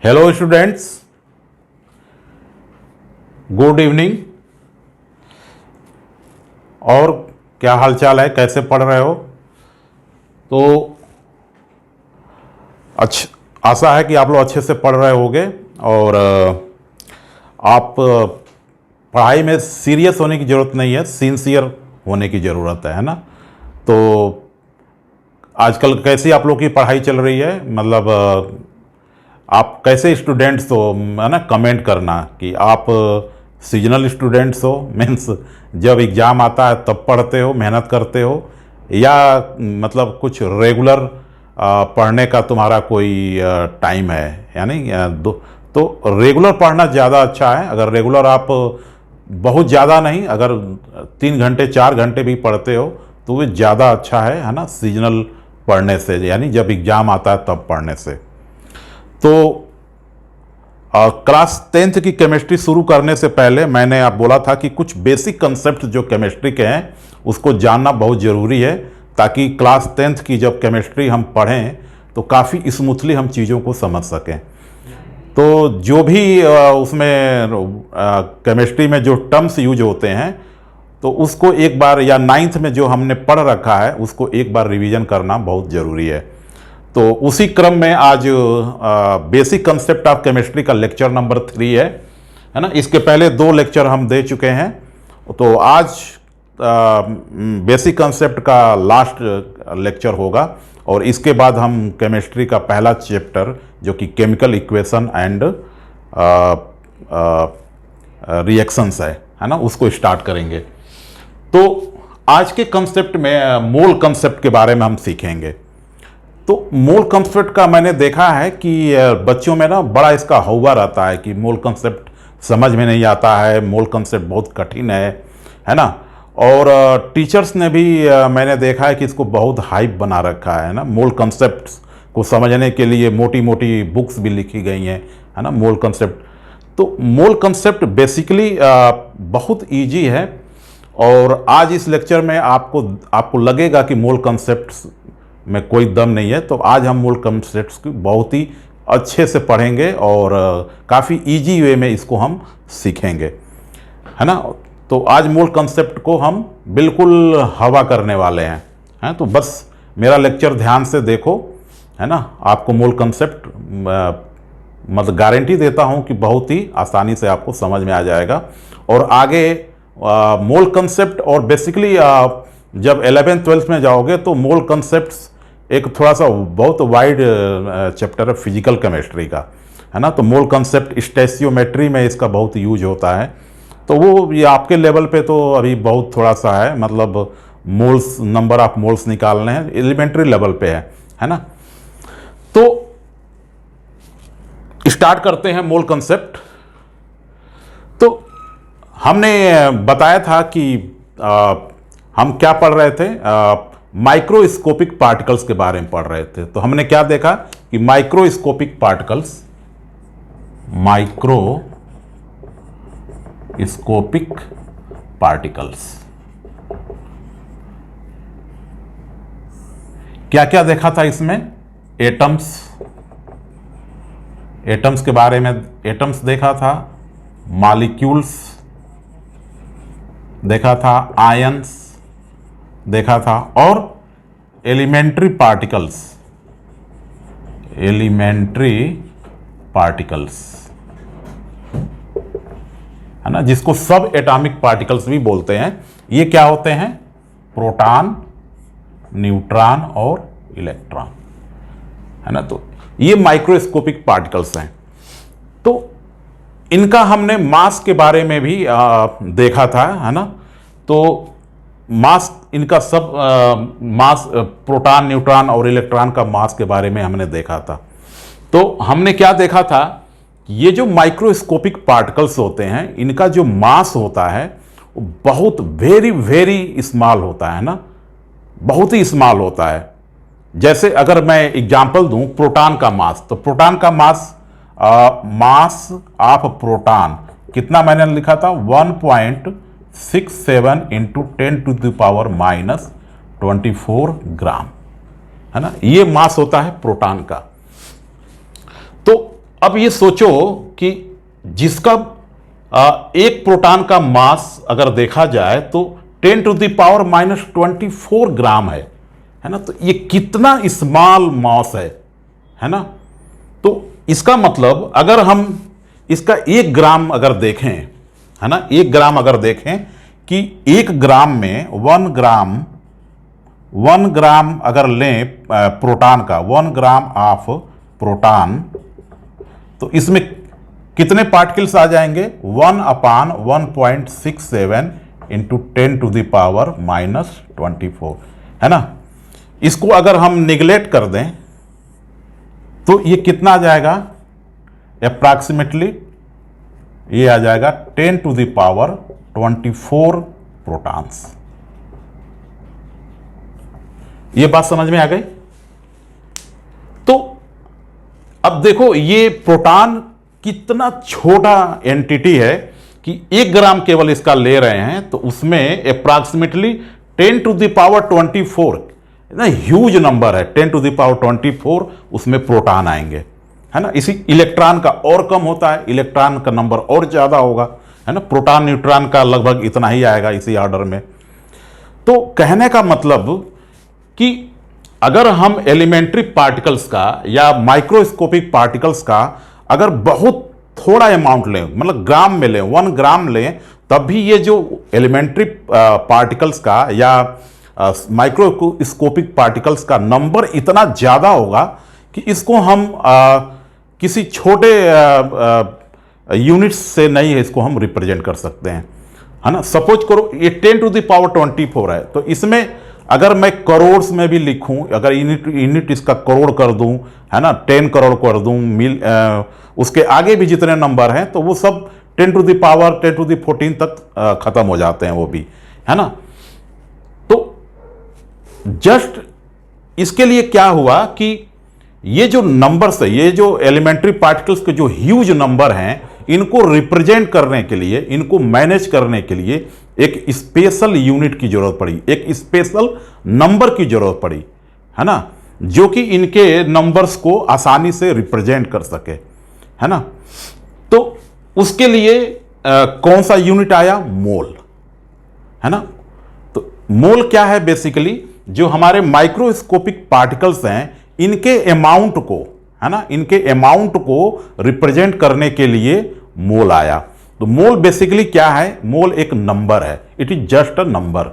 Hello students, good evening. और क्या हालचाल है, कैसे पढ़ रहे हो? तो आशा है कि आप लोग अच्छे से पढ़ रहे होंगे और आप पढ़ाई में सीरियस होने की ज़रूरत नहीं है, सिंसियर होने की ज़रूरत है ना। तो आजकल कैसी आप लोग की पढ़ाई चल रही है, मतलब आप कैसे स्टूडेंट्स हो, है ना? कमेंट करना कि आप सीजनल स्टूडेंट्स हो, मीन्स जब एग्ज़ाम आता है तब पढ़ते हो, मेहनत करते हो, या मतलब कुछ रेगुलर पढ़ने का तुम्हारा कोई टाइम है, यानी तो रेगुलर पढ़ना ज़्यादा अच्छा है। अगर रेगुलर आप बहुत ज़्यादा नहीं, अगर 3 घंटे 4 घंटे भी पढ़ते हो तो वो ज़्यादा अच्छा है ना, सीजनल पढ़ने से, यानी जब एग्ज़ाम आता है तब पढ़ने से। तो क्लास 10th की केमिस्ट्री शुरू करने से पहले मैंने आप बोला था कि कुछ बेसिक कंसेप्ट जो केमिस्ट्री के हैं उसको जानना बहुत ज़रूरी है, ताकि क्लास 10th की जब केमिस्ट्री हम पढ़ें तो काफ़ी स्मूथली हम चीज़ों को समझ सकें। तो जो भी उसमें केमिस्ट्री में जो टर्म्स यूज होते हैं तो उसको एक बार, या 9th में जो हमने पढ़ रखा है उसको एक बार रिवीजन करना बहुत ज़रूरी है। तो उसी क्रम में आज बेसिक कंसेप्ट ऑफ केमिस्ट्री का लेक्चर नंबर 3 है ना। इसके पहले 2 लेक्चर हम दे चुके हैं, तो आज बेसिक कंसेप्ट का लास्ट लेक्चर होगा और इसके बाद हम केमिस्ट्री का पहला चैप्टर जो कि केमिकल इक्वेशन एंड रिएक्शंस है ना, उसको स्टार्ट करेंगे। तो आज के कंसेप्ट में मोल कंसेप्ट के बारे में हम सीखेंगे। तो मोल कंसेप्ट का मैंने देखा है कि बच्चों में ना बड़ा इसका हौवा रहता है कि मोल कंसेप्ट समझ में नहीं आता है, मोल कंसेप्ट बहुत कठिन है ना। और टीचर्स ने भी मैंने देखा है कि इसको बहुत हाइप बना रखा है ना। मोल कंसेप्ट को समझने के लिए मोटी मोटी बुक्स भी लिखी गई हैं, है ना, मोल कंसेप्ट। तो मोल कंसेप्ट बेसिकली बहुत ईजी है और आज इस लेक्चर में आपको लगेगा कि मोल कंसेप्ट में कोई दम नहीं है, तो आज हम मोल कंसेप्ट्स की बहुत ही अच्छे से पढ़ेंगे और काफ़ी इजी वे में इसको हम सीखेंगे, है ना। तो आज मोल कंसेप्ट को हम बिल्कुल हवा करने वाले हैं। तो बस मेरा लेक्चर ध्यान से देखो, है ना। आपको मोल कंसेप्ट मतलब गारंटी देता हूं कि बहुत ही आसानी से आपको समझ में आ जाएगा। और आगे मोल कंसेप्ट और बेसिकली जब 11th-12th में जाओगे तो मोल कंसेप्ट्स एक थोड़ा सा बहुत वाइड चैप्टर है फिजिकल केमिस्ट्री का, है ना। तो मोल कंसेप्ट स्टैचियोमेट्री में इसका बहुत यूज होता है, तो वो ये आपके लेवल पे तो अभी बहुत थोड़ा सा है, मतलब मोल्स, नंबर ऑफ मोल्स निकालने हैं, एलिमेंट्री लेवल पे है ना। तो स्टार्ट करते हैं मोल कंसेप्ट। तो हमने बताया था कि हम क्या पढ़ रहे थे, माइक्रोस्कोपिक पार्टिकल्स के बारे में पढ़ रहे थे। तो हमने क्या देखा कि माइक्रोस्कोपिक पार्टिकल्स क्या क्या देखा था इसमें? एटम्स के बारे में, एटम्स देखा था, मॉलिक्यूल्स देखा था, आयंस देखा था, और एलिमेंट्री पार्टिकल्स है ना, जिसको सब एटॉमिक पार्टिकल्स भी बोलते हैं। ये क्या होते हैं? प्रोटॉन, न्यूट्रॉन और इलेक्ट्रॉन, है ना। तो ये माइक्रोस्कोपिक पार्टिकल्स हैं। तो इनका हमने मास के बारे में भी देखा था, है ना। तो मास, इनका सब मास, प्रोटॉन, न्यूट्रॉन और इलेक्ट्रॉन का मास के बारे में हमने देखा था। तो हमने क्या देखा था, ये जो माइक्रोस्कोपिक पार्टिकल्स होते हैं इनका जो मास होता है वो बहुत वेरी वेरी स्मॉल होता है ना, बहुत ही स्मॉल होता है। जैसे अगर मैं एग्जांपल दूं प्रोटॉन का मास, तो प्रोटॉन का मास ऑफ प्रोटॉन कितना मैंने लिखा था? 1.67 इंटू 10⁻⁻⁴ ग्राम, है ना। ये मास होता है प्रोटॉन का। तो अब ये सोचो कि जिसका एक प्रोटॉन का मास अगर देखा जाए तो 10⁻⁻24 ग्राम है ना। तो ये कितना स्मॉल मास है ना। तो इसका मतलब अगर हम इसका 1 ग्राम अगर देखें, है ना, 1 ग्राम अगर देखें कि 1 ग्राम में 1 ग्राम अगर लें प्रोटॉन का, 1 ग्राम ऑफ प्रोटॉन, तो इसमें कितने पार्टिकल्स आ जाएंगे? 1/1.67 इंटू 10⁻⁻24, है ना। इसको अगर हम निगलेक्ट कर दें तो ये कितना आ जाएगा? अप्रॉक्सीमेटली ये आ जाएगा 10⁻24 प्रोटॉन्स। ये बात समझ में आ गई? तो अब देखो ये प्रोटॉन कितना छोटा एंटिटी है कि 1 ग्राम केवल इसका ले रहे हैं तो उसमें अप्रॉक्सीमेटली 10⁻24 ना, ह्यूज नंबर है, 10⁻24 उसमें प्रोटॉन आएंगे, है ना। इसी इलेक्ट्रॉन का और कम होता है, इलेक्ट्रॉन का नंबर और ज्यादा होगा, है ना। प्रोटॉन न्यूट्रॉन का लगभग इतना ही आएगा इसी ऑर्डर में। तो कहने का मतलब कि अगर हम एलिमेंट्री पार्टिकल्स का या माइक्रोस्कोपिक पार्टिकल्स का अगर बहुत थोड़ा अमाउंट लें, मतलब ग्राम में लें, 1 ग्राम लें, तब भी ये जो एलिमेंट्री पार्टिकल्स का या माइक्रोस्कोपिक पार्टिकल्स का नंबर इतना ज़्यादा होगा कि इसको हम किसी छोटे यूनिट्स से नहीं इसको हम रिप्रेजेंट कर सकते हैं, है ना। सपोज करो ये 10⁻24 है, तो इसमें अगर मैं करोड़ में भी लिखूं, अगर यूनिट इसका करोड़ कर दूं, है ना, 10 करोड़ कर दूं, उसके आगे भी जितने नंबर हैं तो वो सब 10⁻10⁻14 तक खत्म हो जाते हैं वो भी, है ना। तो जस्ट इसके लिए क्या हुआ कि ये जो नंबर्स है, ये जो एलिमेंट्री पार्टिकल्स के जो ह्यूज नंबर हैं, इनको रिप्रेजेंट करने के लिए, इनको मैनेज करने के लिए एक स्पेशल यूनिट की जरूरत पड़ी, एक स्पेशल नंबर की जरूरत पड़ी, है ना, जो कि इनके नंबर्स को आसानी से रिप्रेजेंट कर सके, है ना। तो उसके लिए कौन सा यूनिट आया? मोल, है ना। तो मोल क्या है? बेसिकली जो हमारे माइक्रोस्कोपिक पार्टिकल्स हैं, इनके अमाउंट को, है ना, इनके अमाउंट को रिप्रेजेंट करने के लिए मोल आया। तो मोल बेसिकली क्या है? मोल एक नंबर है, it is just a number.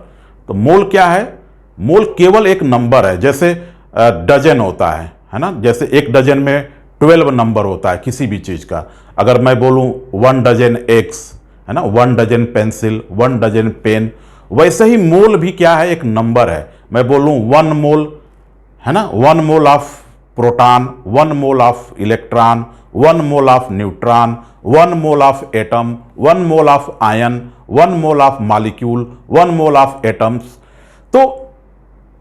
तो मोल क्या है? मोल केवल एक नंबर है। जैसे डजन होता है ना, जैसे एक डजन में 12 नंबर होता है किसी भी चीज का। अगर मैं बोलूं 1 डजन एग्स, है ना, 1 डजन पेंसिल, 1 डजन पेन, वैसे ही मोल भी क्या है? एक नंबर है। मैं बोलूं 1 मोल, है ना, 1 mole of proton, 1 mole of electron, 1 mole of neutron, 1 mole of atom, 1 mole of ion, 1 mole of molecule, 1 mole of atoms. तो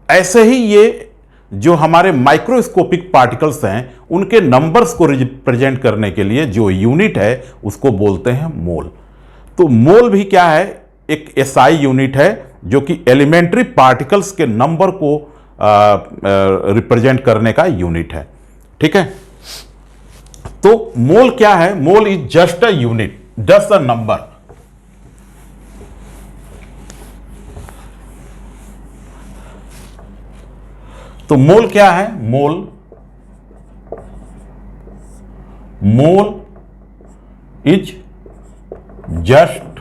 ऐसे ही ये जो हमारे माइक्रोस्कोपिक पार्टिकल्स हैं, उनके नंबर्स को रिप्रेजेंट करने के लिए जो यूनिट है उसको बोलते हैं मोल। तो मोल भी क्या है? एक एसआई यूनिट है जो कि एलिमेंट्री पार्टिकल्स के नंबर को रिप्रेजेंट करने का यूनिट है, ठीक है। तो मोल क्या है? Mole is just a unit, just a number. तो मोल क्या है? Mole is just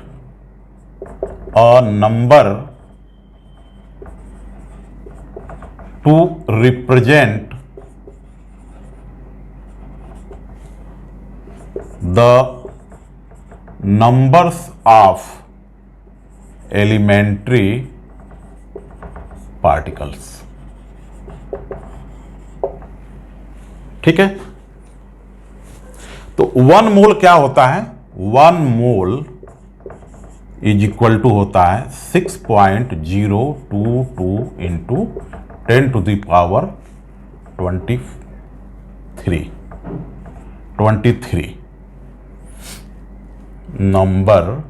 a number to represent the numbers of elementary particles, ठीक है। तो 1 मोल क्या होता है? 1 मोल इज इक्वल टू होता है 6.022 इंटू 10⁻23 नंबर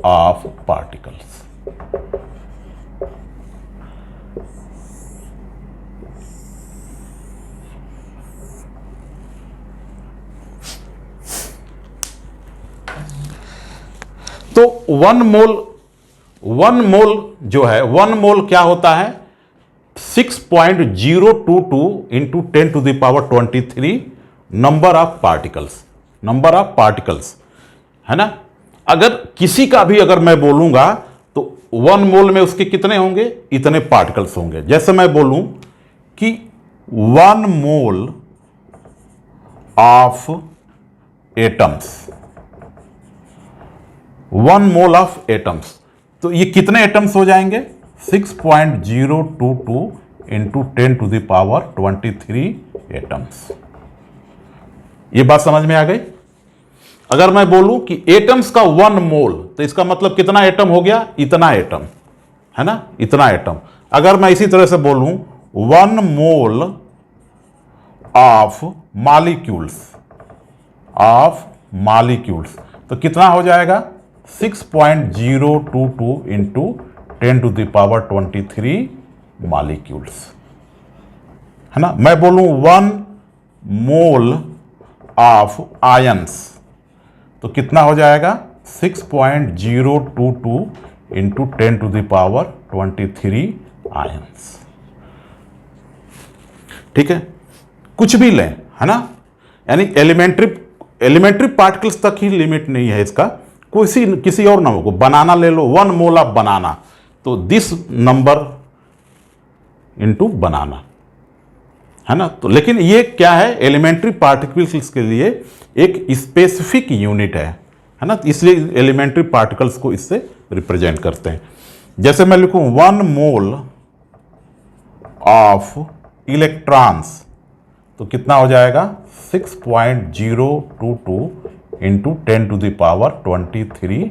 ऑफ पार्टिकल्स। तो 1 मोल जो है, 1 मोल क्या होता है? 6.022 इंटू 10⁻23 नंबर ऑफ पार्टिकल्स, है ना। अगर किसी का भी अगर मैं बोलूंगा तो 1 मोल में उसके कितने होंगे? इतने पार्टिकल्स होंगे। जैसे मैं बोलूं कि 1 mole of atoms, 1 mole of atoms, तो ये कितने एटम्स हो जाएंगे? 6.022 इंटू 10⁻23 एटम्स। ये बात समझ में आ गई? अगर मैं बोलूं कि एटम्स का 1 मोल, तो इसका मतलब कितना एटम हो गया? इतना एटम, है ना, इतना एटम। अगर मैं इसी तरह से बोलूं 1 मोल ऑफ मॉलिक्यूल्स, तो कितना हो जाएगा? 6.022 इंटू 10⁻23 मॉलिक्यूल्स, है ना। मैं बोलूं 1 मोल ऑफ आयंस, तो कितना हो जाएगा? 6.022 इंटू 10⁻23 आयंस। ठीक है, कुछ भी लें, है ना, यानी एलिमेंट्री पार्टिकल्स तक ही लिमिट नहीं है इसका, किसी और नंबर को, बनाना ले लो, 1 मोल ऑफ बनाना, तो दिस नंबर इंटू बनाना, है ना। तो लेकिन ये क्या है? एलिमेंट्री पार्टिकल्स के लिए एक स्पेसिफिक यूनिट है ना, इसलिए एलिमेंट्री पार्टिकल्स को इससे रिप्रेजेंट करते हैं। जैसे मैं लिखूं 1 मोल ऑफ इलेक्ट्रॉन्स, तो कितना हो जाएगा? 6.022 इंटू 10⁻23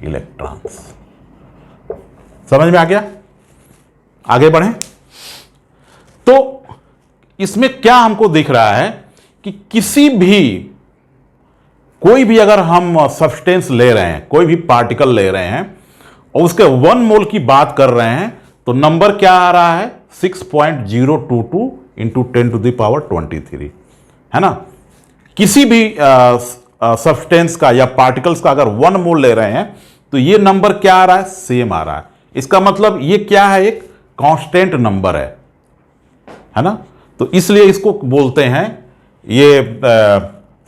इलेक्ट्रॉन्स। समझ में आ गया? आगे बढ़ें। तो इसमें क्या हमको दिख रहा है कि कोई भी अगर हम सब्सटेंस ले रहे हैं, कोई भी पार्टिकल ले रहे हैं और उसके 1 मोल की बात कर रहे हैं, तो नंबर क्या आ रहा है? 6.022 इंटू 10⁻23, है ना। किसी भी सब्सटेंस का या पार्टिकल्स का अगर 1 मोल ले रहे हैं तो ये नंबर क्या आ रहा है? सेम आ रहा है। इसका मतलब ये क्या है? एक कांस्टेंट नंबर है ना। तो इसलिए इसको बोलते हैं, ये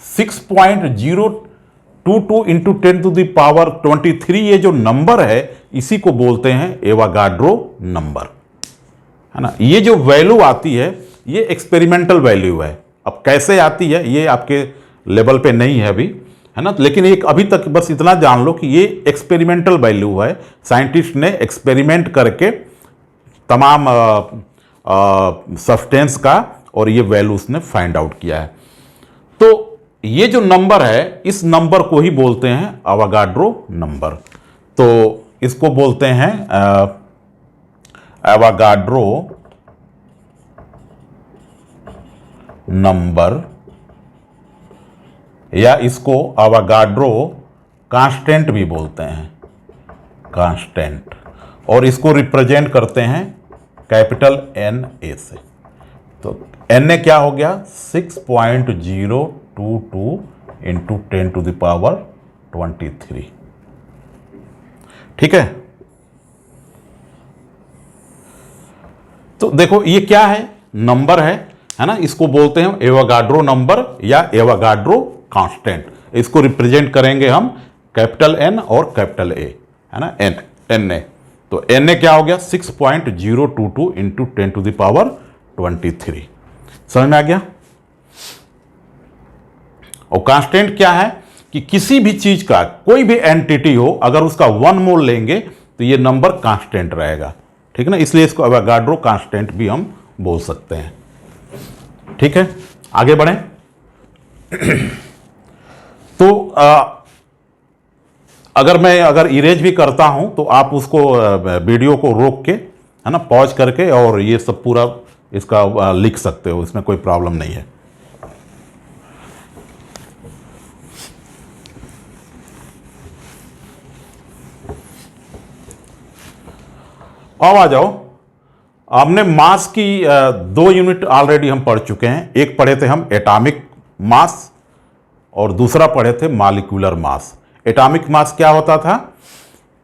6.022 इंटू 10⁻23 ये जो नंबर है, इसी को बोलते हैं एवोगाड्रो नंबर, है ना। ये जो वैल्यू आती है ये एक्सपेरिमेंटल वैल्यू है। अब कैसे आती है ये आपके लेवल पे नहीं है अभी, है ना, लेकिन एक अभी तक बस इतना जान लो कि ये एक्सपेरिमेंटल वैल्यू है। साइंटिस्ट ने एक्सपेरिमेंट करके तमाम सब्सटेंस का और ये वैल्यू उसने फाइंड आउट किया है। तो ये जो नंबर है, इस नंबर को ही बोलते हैं एवोगाड्रो नंबर। तो इसको बोलते हैं एवोगाड्रो नंबर, या इसको एवोगाड्रो कांस्टेंट भी बोलते हैं, कांस्टेंट। और इसको रिप्रेजेंट करते हैं कैपिटल NA से। तो NA क्या हो गया? 6.022 इंटू 10⁻23। ठीक है। तो देखो ये क्या है? नंबर है ना। इसको बोलते हैं एवोगाड्रो नंबर या एवोगाड्रो कांस्टेंट। इसको रिप्रेजेंट करेंगे हम कैपिटल N और कैपिटल A, है ना, NA। तो NA क्या हो गया? 6.022 इंटू 10⁻23। समझ में आ गया? और कांस्टेंट क्या है कि किसी भी चीज का कोई भी एंटिटी हो, अगर उसका 1 मोल लेंगे तो ये नंबर कांस्टेंट रहेगा। ठीक है ना, इसलिए इसको एवोगाड्रो कांस्टेंट भी हम बोल सकते हैं। ठीक है, आगे बढ़ें। तो अगर इरेज भी करता हूं तो आप उसको वीडियो को रोक के, है ना, पॉज करके और ये सब पूरा इसका लिख सकते हो, इसमें कोई प्रॉब्लम नहीं है। अब आ जाओ, हमने मास की 2 यूनिट ऑलरेडी हम पढ़ चुके हैं। एक पढ़े थे हम एटॉमिक मास और दूसरा पढ़े थे मॉलिक्यूलर मास। एटॉमिक मास क्या होता था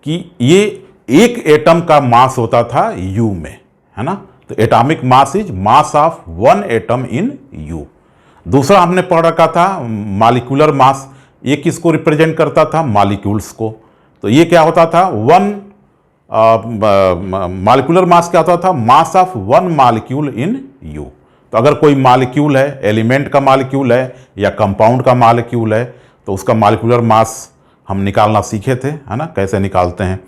कि ये एक एटम का मास होता था U में, है ना। तो atomic mass is mass of one atom in U। दूसरा हमने पढ़ रखा था मॉलिक्यूलर मास, ये किसको रिप्रेजेंट करता था? मॉलिक्यूल्स को। तो ये क्या होता था? मॉलिक्यूलर मास क्या होता था? मास of one molecule in U। तो अगर कोई मॉलिक्यूल है, एलिमेंट का मॉलिक्यूल है या कंपाउंड का मॉलिक्यूल है, तो उसका मॉलिक्यूलर मास हम निकालना सीखे थे, है ना, कैसे निकालते हैं।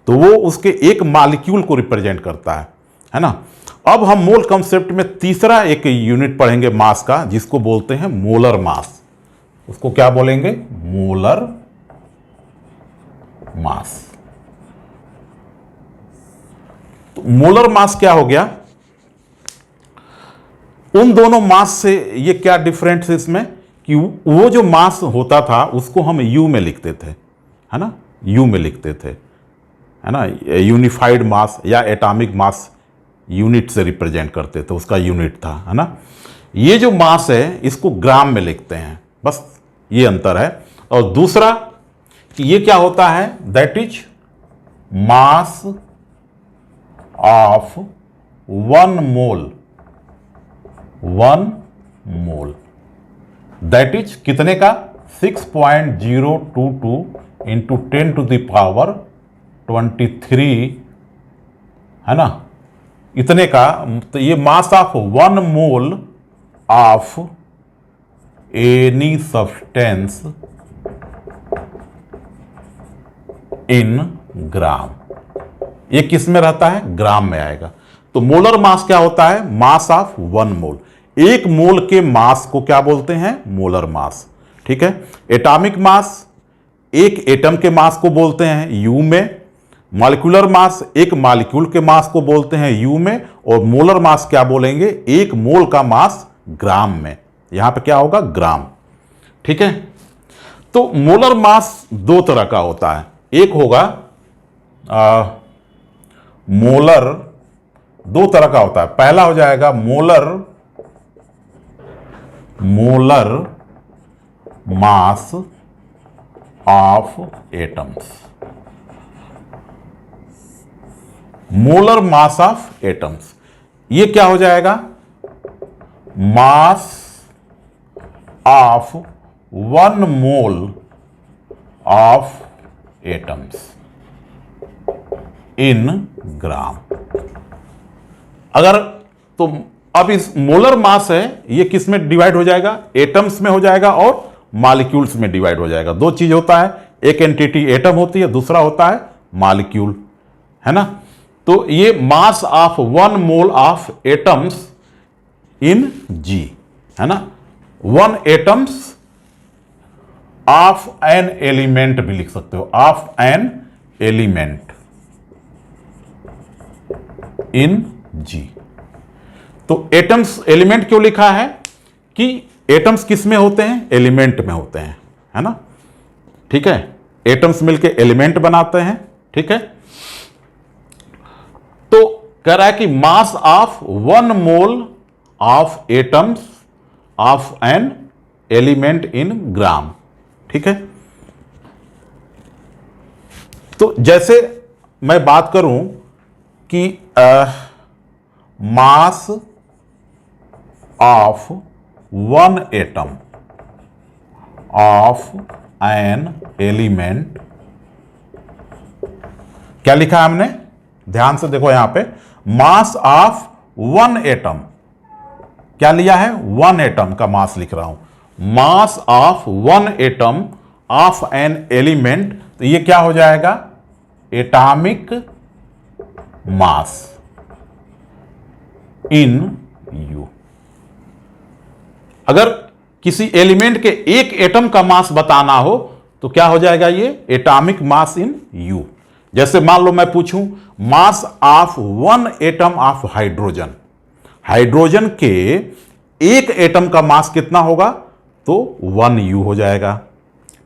तो वो उसके एक मॉलिक्यूल को रिप्रेजेंट करता है ना। अब हम मोल कंसेप्ट में तीसरा एक यूनिट पढ़ेंगे मास का, जिसको बोलते हैं मोलर मास। उसको क्या बोलेंगे? Molar mass. तो मोलर मास क्या हो गया? उन दोनों मास से ये क्या डिफरेंस है इसमें, कि वो जो मास होता था उसको हम U में लिखते थे, है ना, U में लिखते थे, है ना। यूनिफाइड मास या एटॉमिक मास यूनिट से रिप्रेजेंट करते थे, उसका यूनिट था, है ना। ये जो मास है इसको ग्राम में लिखते हैं, बस ये अंतर है। और दूसरा कि ये क्या होता है? That is mass of one mole, that is कितने का? 6.022 इंटू 10⁻23, है ना, इतने का। तो ये mass of one mole of any substance in gram, ये किस में रहता है? ग्राम में आएगा। तो मोलर मास क्या होता है? मास ऑफ वन मोल। एक मोल के मास को क्या बोलते हैं? मोलर मास। ठीक है। एटॉमिक मास एक एटम के मास को बोलते हैं U में। मॉलिक्यूलर मास एक मॉलिक्यूल के मास को बोलते हैं U में। और मोलर मास क्या बोलेंगे? एक मोल का मास ग्राम में। यहां पे क्या होगा? ग्राम। ठीक है। तो मोलर मास दो तरह का होता है। एक होगा मोलर, दो तरह का होता है। पहला हो जाएगा molar mass of atoms. Molar mass of atoms, ये क्या हो जाएगा? Mass of one mole of atoms in gram. अगर तो अब इस मोलर मास है ये किस में डिवाइड हो जाएगा? एटम्स में हो जाएगा और मॉलिक्यूल्स में डिवाइड हो जाएगा। दो चीज होता है, एक एंटिटी एटम होती है, दूसरा होता है मॉलिक्यूल, है ना। तो ये mass of one mole of atoms in G, है ना। One atoms of an element भी लिख सकते हो, of an element in G। तो एटम्स एलिमेंट क्यों लिखा है? कि एटम्स किस में होते हैं? एलिमेंट में होते हैं, है ना। ठीक है। एटम्स मिलके एलिमेंट बनाते हैं। ठीक है। तो कह रहा है कि mass of one mole of atoms of an element in gram. ठीक है। तो जैसे मैं बात करूं कि mass of one atom of an element, क्या लिखा है हमने? ध्यान से देखो यहां पे, मास ऑफ वन एटम, क्या लिया है? वन एटम का मास लिख रहा हूं। मास of one atom of an element, तो ये क्या हो जाएगा? एटॉमिक मास इन U। अगर किसी एलिमेंट के एक एटम का मास बताना हो तो क्या हो जाएगा? ये एटॉमिक मास इन U। जैसे मान लो मैं पूछूं मास of one atom of hydrogen, hydrogen के एक एटम का मास कितना होगा? तो 1U हो जाएगा।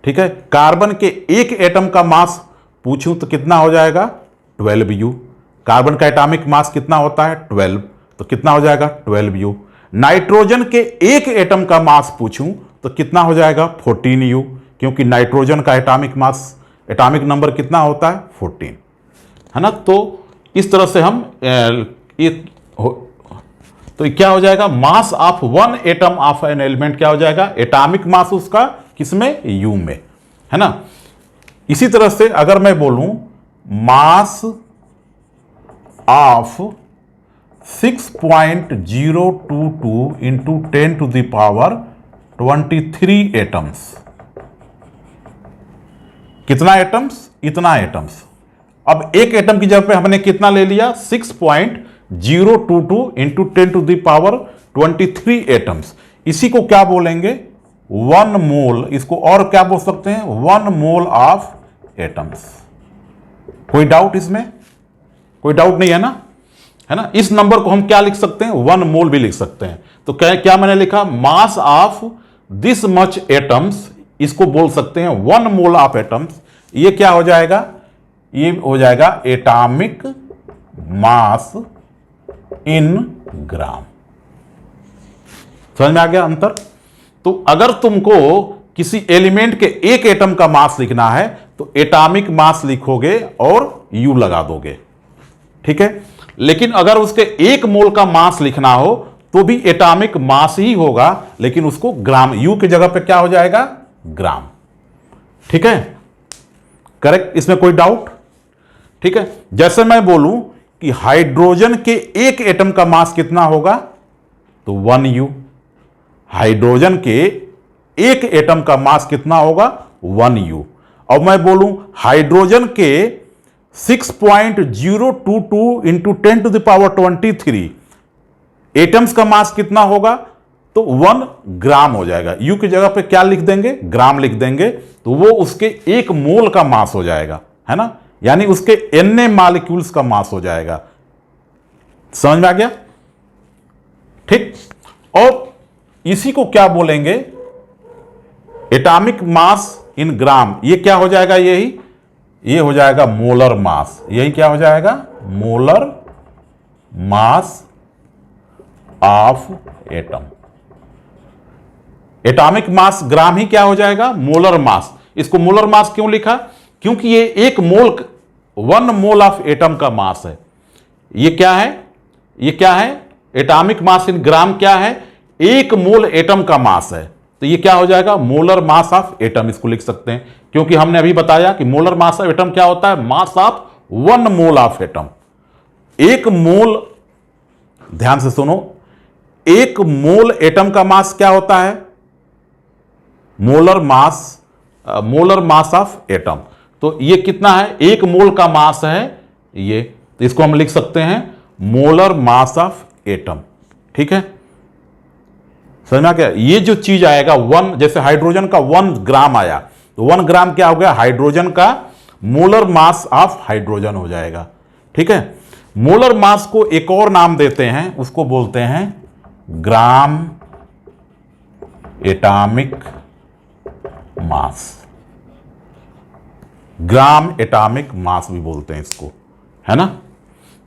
ठीक है। कार्बन के एक एटम का मास पूछूं तो कितना हो जाएगा? 12U। कार्बन का एटॉमिक मास कितना होता है? 12, तो कितना हो जाएगा? 12U। नाइट्रोजन के एक एटम का मास पूछूं तो कितना हो जाएगा? 14U, क्योंकि नाइट्रोजन का एटॉमिक मास एटॉमिक नंबर कितना होता है 14, है ना। तो इस तरह से हम तो क्या हो जाएगा, mass of one atom of an element क्या हो जाएगा, एटॉमिक मास उसका किसमें, यू में, है ना। इसी तरह से अगर मैं बोलूं mass of 6.022 into 10 to the power 23 atoms, कितना एटम्स, इतना एटम्स। अब एक एटम की जगह पे हमने कितना ले लिया, 6.022 into 10 to the power 23 atoms. इसी को क्या बोलेंगे, 1 मोल। इसको और क्या बोल सकते हैं, 1 मोल ऑफ एटम्स। कोई डाउट इसमें, कोई डाउट नहीं है ना, है ना। इस नंबर को हम क्या लिख सकते हैं, 1 मोल भी लिख सकते हैं। तो क्या मैंने लिखा, mass of this much atoms, इसको बोल सकते हैं 1 मोल ऑफ एटम्स। ये क्या हो जाएगा, ये हो जाएगा एटॉमिक मास इन ग्राम। समझ में आ गया अंतर। तो अगर तुमको किसी एलिमेंट के एक एटम का मास लिखना है तो एटॉमिक मास लिखोगे और यू लगा दोगे, ठीक है। लेकिन अगर उसके 1 मोल का मास लिखना हो तो भी एटॉमिक मास ही होगा, लेकिन उसको ग्राम, यू की जगह पे क्या हो जाएगा, ग्राम, ठीक है। करेक्ट, इसमें कोई डाउट, ठीक है। जैसे मैं बोलूं कि हाइड्रोजन के एक एटम का मास कितना होगा, तो 1 यू। हाइड्रोजन के एक एटम का मास कितना होगा, 1 यू। अब मैं बोलूं हाइड्रोजन के 6.022 into 10 to the power 23 atoms का मास कितना होगा, तो 1 ग्राम हो जाएगा। यू की जगह पे क्या लिख देंगे, ग्राम लिख देंगे, तो वो उसके 1 मोल का मास हो जाएगा, है ना। यानी उसके एन मॉलिक्यूल्स का मास हो जाएगा। समझ में आ गया, ठीक। और इसी को क्या बोलेंगे, एटॉमिक मास इन ग्राम। ये क्या हो जाएगा, यही ये हो जाएगा मोलर मास। यही क्या हो जाएगा, molar mass of atom. Atomic mass gram ही क्या हो जाएगा, मोलर मास। इसको मोलर मास क्यों लिखा, क्योंकि ये 1 मोल 1 मोल ऑफ एटम का मास है। ये क्या है, ये क्या है, एटॉमिक मास इन ग्राम क्या है, 1 मोल एटम का मास है। तो ये क्या हो जाएगा, मोलर मास ऑफ एटम, इसको लिख सकते हैं। क्योंकि हमने अभी बताया कि मोलर मास ऑफ एटम क्या होता है, mass of 1 mole of atom. 1 मोल, ध्यान से सुनो, 1 मोल एटम का मास क्या होता है, मोलर मास ऑफ एटम। तो ये कितना है, 1 मोल का मास है ये, तो इसको हम लिख सकते हैं मोलर मास ऑफ एटम, ठीक है। समझ में आ गया। ये जो चीज आएगा 1, जैसे हाइड्रोजन का 1 ग्राम आया, तो 1 ग्राम क्या हो गया, हाइड्रोजन का मोलर मास ऑफ हाइड्रोजन हो जाएगा, ठीक है। मोलर मास को एक और नाम देते हैं, उसको बोलते हैं gram atomic mass. Gram atomic mass भी बोलते हैं इसको, है ना।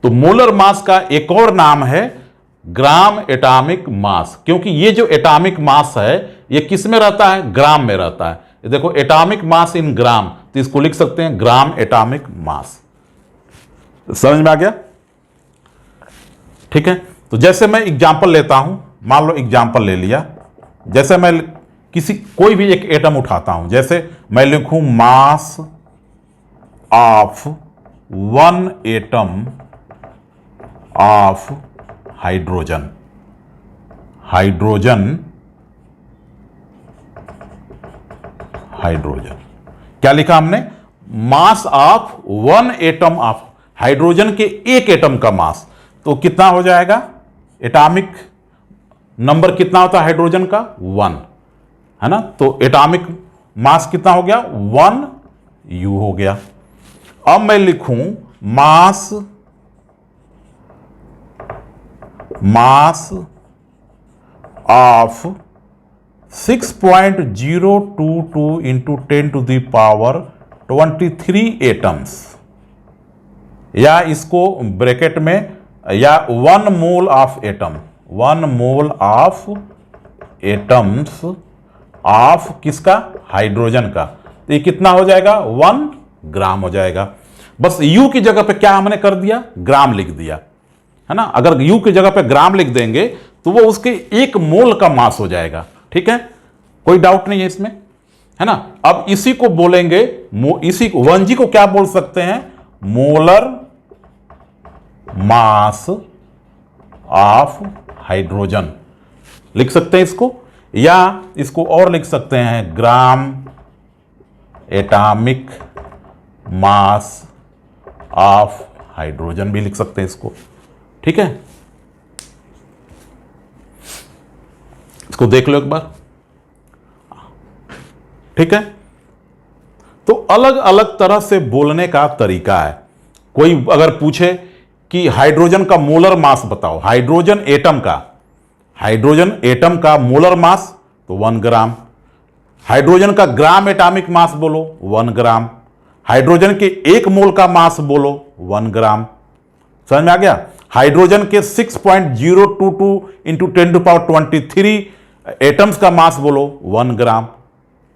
तो मोलर मास का एक और नाम है ग्राम एटॉमिक मास, क्योंकि ये जो एटॉमिक मास है ये किस में रहता है, ग्राम में रहता है। देखो एटॉमिक मास इन ग्राम, तो इसको लिख सकते हैं ग्राम एटॉमिक मास। समझ में आ गया, ठीक है। तो जैसे मैं एग्जांपल लेता हूं, मान लो एग्जांपल ले लिया, जैसे मैं कोई भी एक एटम उठाता हूं, जैसे मैं लिखूं mass of 1 atom of hydrogen. क्या लिखा हमने, मास ऑफ 1 एटम ऑफ हाइड्रोजन के एक एटम का मास। तो कितना हो जाएगा, एटॉमिक नंबर कितना होता है हाइड्रोजन का, 1, है ना। तो एटॉमिक मास कितना हो गया, 1 यू हो गया। अब मैं लिखूं mass of 6.022 into 10 to the power 23 atoms, या इसको ब्रैकेट में, या 1 mole of atom, 1 mole of atoms of किसका, हाइड्रोजन का। तो ये कितना हो जाएगा, 1 ग्राम हो जाएगा। बस U की जगह पे क्या हमने कर दिया, ग्राम लिख दिया, है ना। अगर U की जगह पे ग्राम लिख देंगे तो वो उसके 1 मोल का मास हो जाएगा। ठीक है, कोई डाउट नहीं है इसमें, है ना। अब इसी को बोलेंगे, इसी को 1G को क्या बोल सकते हैं, मोलर मास ऑफ हाइड्रोजन लिख सकते हैं इसको, या इसको और लिख सकते हैं gram atomic mass of hydrogen भी लिख सकते हैं इसको। ठीक है, इसको देख लो एक बार। ठीक है, तो अलग अलग तरह से बोलने का तरीका है। कोई अगर पूछे कि हाइड्रोजन का मोलर मास बताओ, हाइड्रोजन एटम का मोलर मास तो 1 ग्राम। हाइड्रोजन का ग्राम एटॉमिक मास बोलो 1 ग्राम। हाइड्रोजन के 1 मोल का मास बोलो 1 ग्राम। समझ में आ गया। हाइड्रोजन के 6.022 इंटू 10⁻23 एटम्स का मास बोलो 1 ग्राम,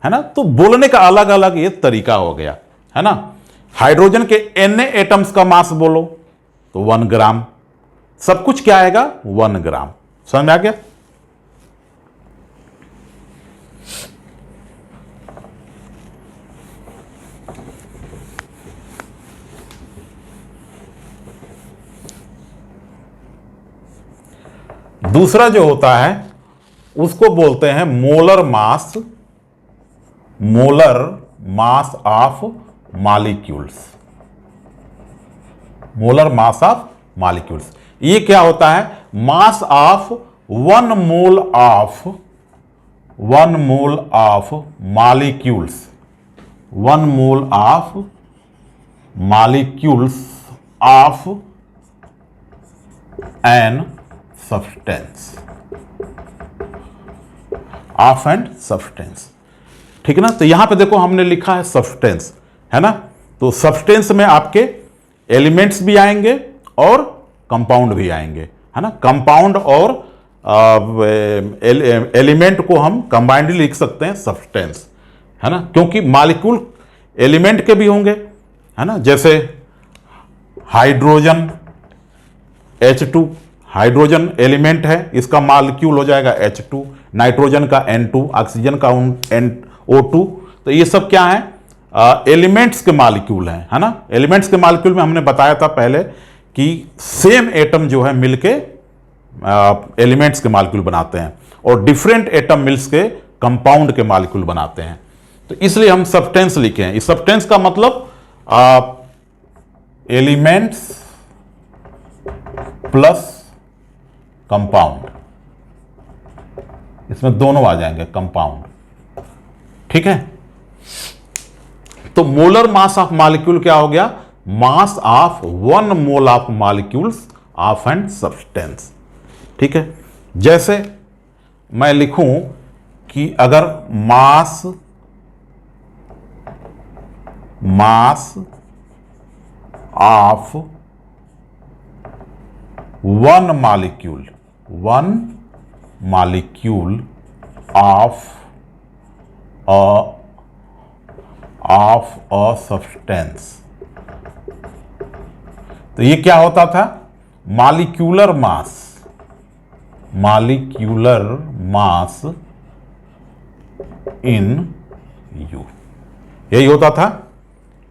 है ना। तो बोलने का अलग अलग ये तरीका हो गया, है ना। हाइड्रोजन के Na एटम्स का मास बोलो तो 1 ग्राम, सब कुछ क्या आएगा 1 ग्राम। समझ में आ गया। दूसरा जो होता है उसको बोलते हैं molar mass of molecules. Molar mass of molecules, ये क्या होता है, mass of 1 mole of molecules, 1 mole of molecules of an substance, of and substance. ठीक है ना। तो यहां पे देखो हमने लिखा है सब्सटेंस, है ना। तो सब्सटेंस में आपके एलिमेंट्स भी आएंगे और कंपाउंड भी आएंगे, है ना। कंपाउंड और एलिमेंट को हम कंबाइंडली लिख सकते हैं सब्सटेंस, है ना, क्योंकि मॉलिक्यूल एलिमेंट के भी होंगे, है ना। जैसे हाइड्रोजन H2 हाइड्रोजन एलिमेंट है, इसका मॉलिक्यूल हो जाएगा H2, नाइट्रोजन का N2, ऑक्सीजन का O2। तो ये सब क्या है, एलिमेंट्स के मॉलिक्यूल हैं, है ना। एलिमेंट्स के मॉलिक्यूल में हमने बताया था पहले कि सेम एटम जो है मिलके एलिमेंट्स के मॉलिक्यूल बनाते हैं और डिफरेंट एटम मिल्स के कंपाउंड के मॉलिक्यूल बनाते हैं। तो इसलिए हम सब्सटेंस लिखे हैं। इस सब्सटेंस का मतलब एलिमेंट्स प्लस कंपाउंड, इसमें दोनों आ जाएंगे कंपाउंड। ठीक है। तो मोलर मास ऑफ मॉलिक्यूल क्या हो गया, मास of 1 mole of molecules of and substance. ठीक है। जैसे मैं लिखूं कि अगर मास of 1 molecule of a substance, तो ये क्या होता था, मॉलिक्यूलर मास इन यू, यही होता था।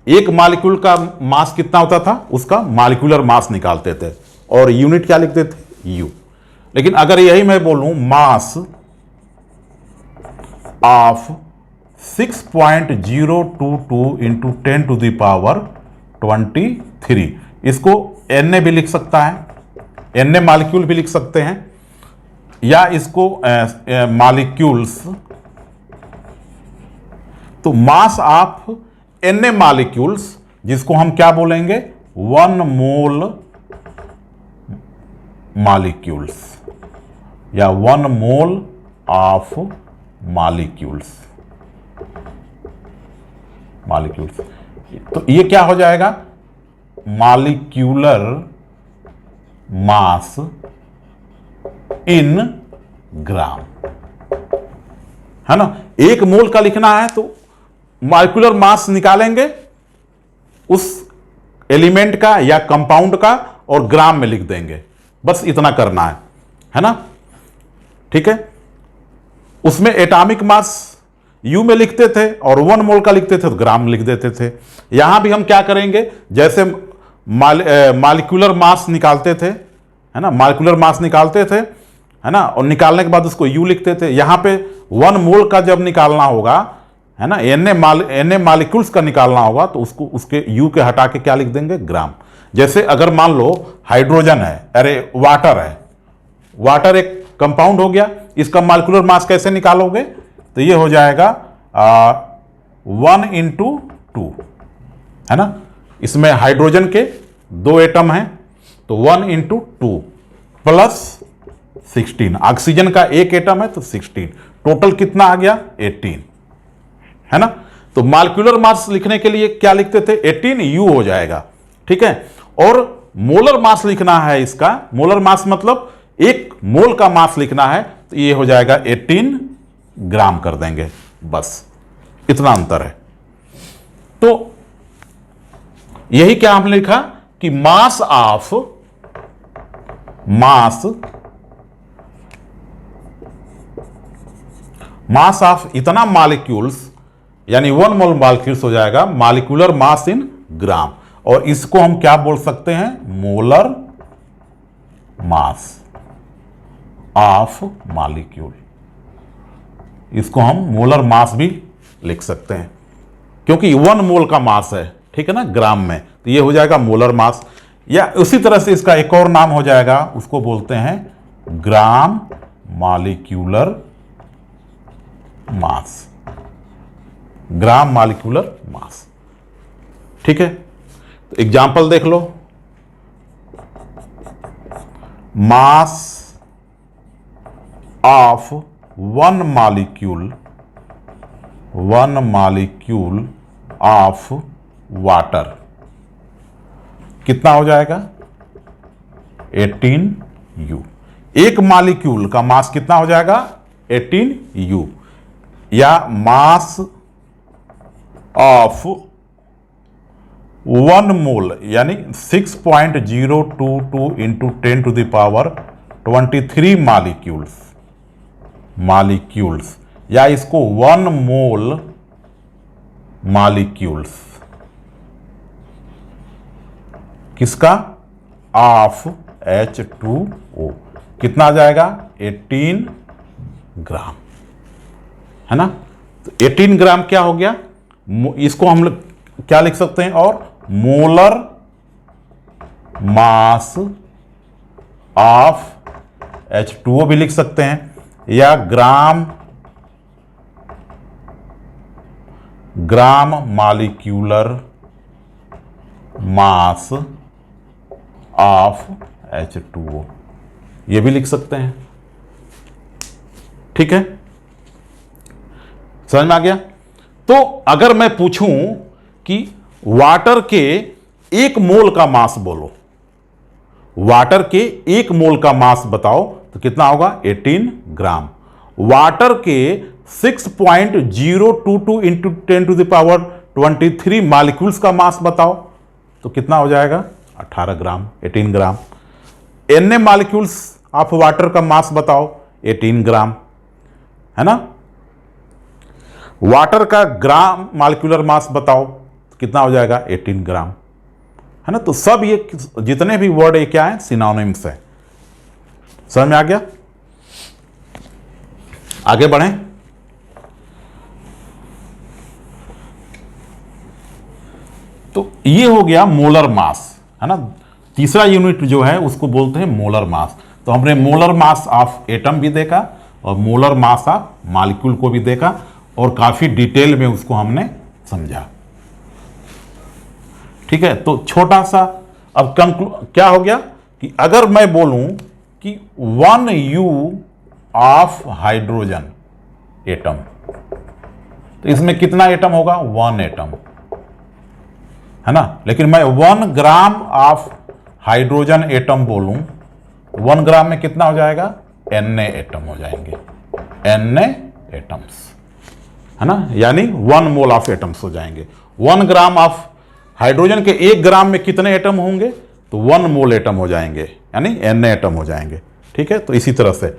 एक मॉलिक्यूल का मास कितना होता था, उसका मॉलिक्यूलर मास निकालते थे और यूनिट क्या लिखते थे, यू। लेकिन अगर यही मैं बोलूं मास ऑफ 6.022 इंटू 10⁻23, इसको Na भी लिख सकता है, Na मॉलिक्यूल भी लिख सकते हैं, या इसको मॉलिक्यूल्स। तो मास ऑफ Na मॉलिक्यूल्स, जिसको हम क्या बोलेंगे 1 मोल मॉलिक्यूल्स, या 1 मोल ऑफ मॉलिक्यूल्स। तो ये क्या हो जाएगा, मॉलिक्यूलर मास इन ग्राम, है ना। 1 मोल का लिखना है तो मॉलिक्यूलर मास निकालेंगे उस एलिमेंट का या कंपाउंड का और ग्राम में लिख देंगे, बस इतना करना है ना। ठीक है, उसमें एटॉमिक मास यू में लिखते थे और 1 मोल का लिखते थे तो ग्राम लिख देते थे। यहां भी हम क्या करेंगे, जैसे मॉलिक्यूलर मास निकालते थे, है ना, मॉलिक्यूलर मास निकालते थे, है ना, और निकालने के बाद उसको यू लिखते थे। यहां पे 1 मोल का जब निकालना होगा, है ना, एन मॉलिक्यूल्स का निकालना होगा तो उसको उसके यू के हटा के क्या लिख देंगे, ग्राम। जैसे अगर मान लो हाइड्रोजन है, अरे वाटर है, वाटर एक कंपाउंड हो गया, इसका मॉलिक्यूलर मास कैसे निकालोगे, तो ये हो जाएगा 1 × 2, है ना। इसमें हाइड्रोजन के 2 एटम हैं तो 1 × 2 प्लस 16, ऑक्सीजन का 1 एटम है तो 16, टोटल कितना आ गया, 18, है ना। तो मॉलिक्यूलर मास लिखने के लिए क्या लिखते थे, 18 यू हो जाएगा। ठीक है, और मोलर मास लिखना है, इसका मोलर मास मतलब 1 मोल का मास लिखना है तो ये हो जाएगा 18 ग्राम कर देंगे, बस इतना अंतर है। तो यही क्या हमने लिखा कि मास ऑफ इतना मॉलिक्यूल्स, यानी 1 मोल मॉलिक्यूल्स हो जाएगा मॉलिक्यूलर मास इन ग्राम, और इसको हम क्या बोल सकते हैं, मोलर मास ऑफ मॉलिक्यूल। इसको हम मोलर मास भी लिख सकते हैं क्योंकि 1 मोल का मास है, ठीक है ना, ग्राम में, तो ये हो जाएगा मोलर मास। या उसी तरह से इसका एक और नाम हो जाएगा, उसको बोलते हैं gram molecular mass, gram molecular mass. ठीक है, तो एग्जांपल देख लो, mass of 1 molecule of water कितना हो जाएगा, 18 यू। एक मॉलिक्यूल का मास कितना हो जाएगा, 18 यू। या मास ऑफ 1 मोल यानी 6.022 × 10⁻23 मॉलिक्यूल्स, या इसको 1 मोल मॉलिक्यूल्स किसका, ऑफ H2O कितना आ जाएगा, 18 ग्राम, है ना। तो 18 ग्राम क्या हो गया, इसको हम लोग क्या लिख सकते हैं, और मोलर मास ऑफ H2O भी लिख सकते हैं, या gram molecular mass of H2O ये भी लिख सकते हैं। ठीक है, समझ में आ गया। तो अगर मैं पूछूं कि वाटर के 1 मोल का मास बोलो, वाटर के 1 मोल का मास बताओ तो कितना होगा, 18 ग्राम। वाटर के 6.022 × 10⁻23 मॉलिक्यूल्स का मास बताओ तो कितना हो जाएगा, 18 ग्राम, 18 ग्राम। एन मॉलिक्यूल्स ऑफ वाटर का मास बताओ, 18 ग्राम, है ना। वाटर का ग्राम मॉलिक्यूलर मास बताओ तो कितना हो जाएगा, 18 ग्राम, है ना। तो सब ये जितने भी वर्ड ये क्या है, सिनोनिम्स है। समझ में आ गया, आगे बढ़ें। तो ये हो गया मोलर मास, है ना। तीसरा यूनिट जो है उसको बोलते हैं मोलर मास। तो हमने मोलर मास ऑफ एटम भी देखा और मोलर मास ऑफ मॉलिक्यूल को भी देखा और काफी डिटेल में उसको हमने समझा। ठीक है, तो छोटा सा अब क्या हो गया कि अगर मैं बोलूं कि 1 यू ऑफ हाइड्रोजन एटम, तो इसमें कितना एटम होगा, 1 एटम, है ना। लेकिन मैं 1 ग्राम ऑफ हाइड्रोजन एटम बोलूं, 1 ग्राम में कितना हो जाएगा, Na एटम हो जाएंगे, Na एटम्स, है ना, यानी 1 मोल ऑफ एटम्स हो जाएंगे। 1 ग्राम ऑफ हाइड्रोजन के 1 ग्राम में कितने एटम होंगे? तो 1 मोल एटम हो जाएंगे, यानी n एटम हो जाएंगे। ठीक है, तो इसी तरह से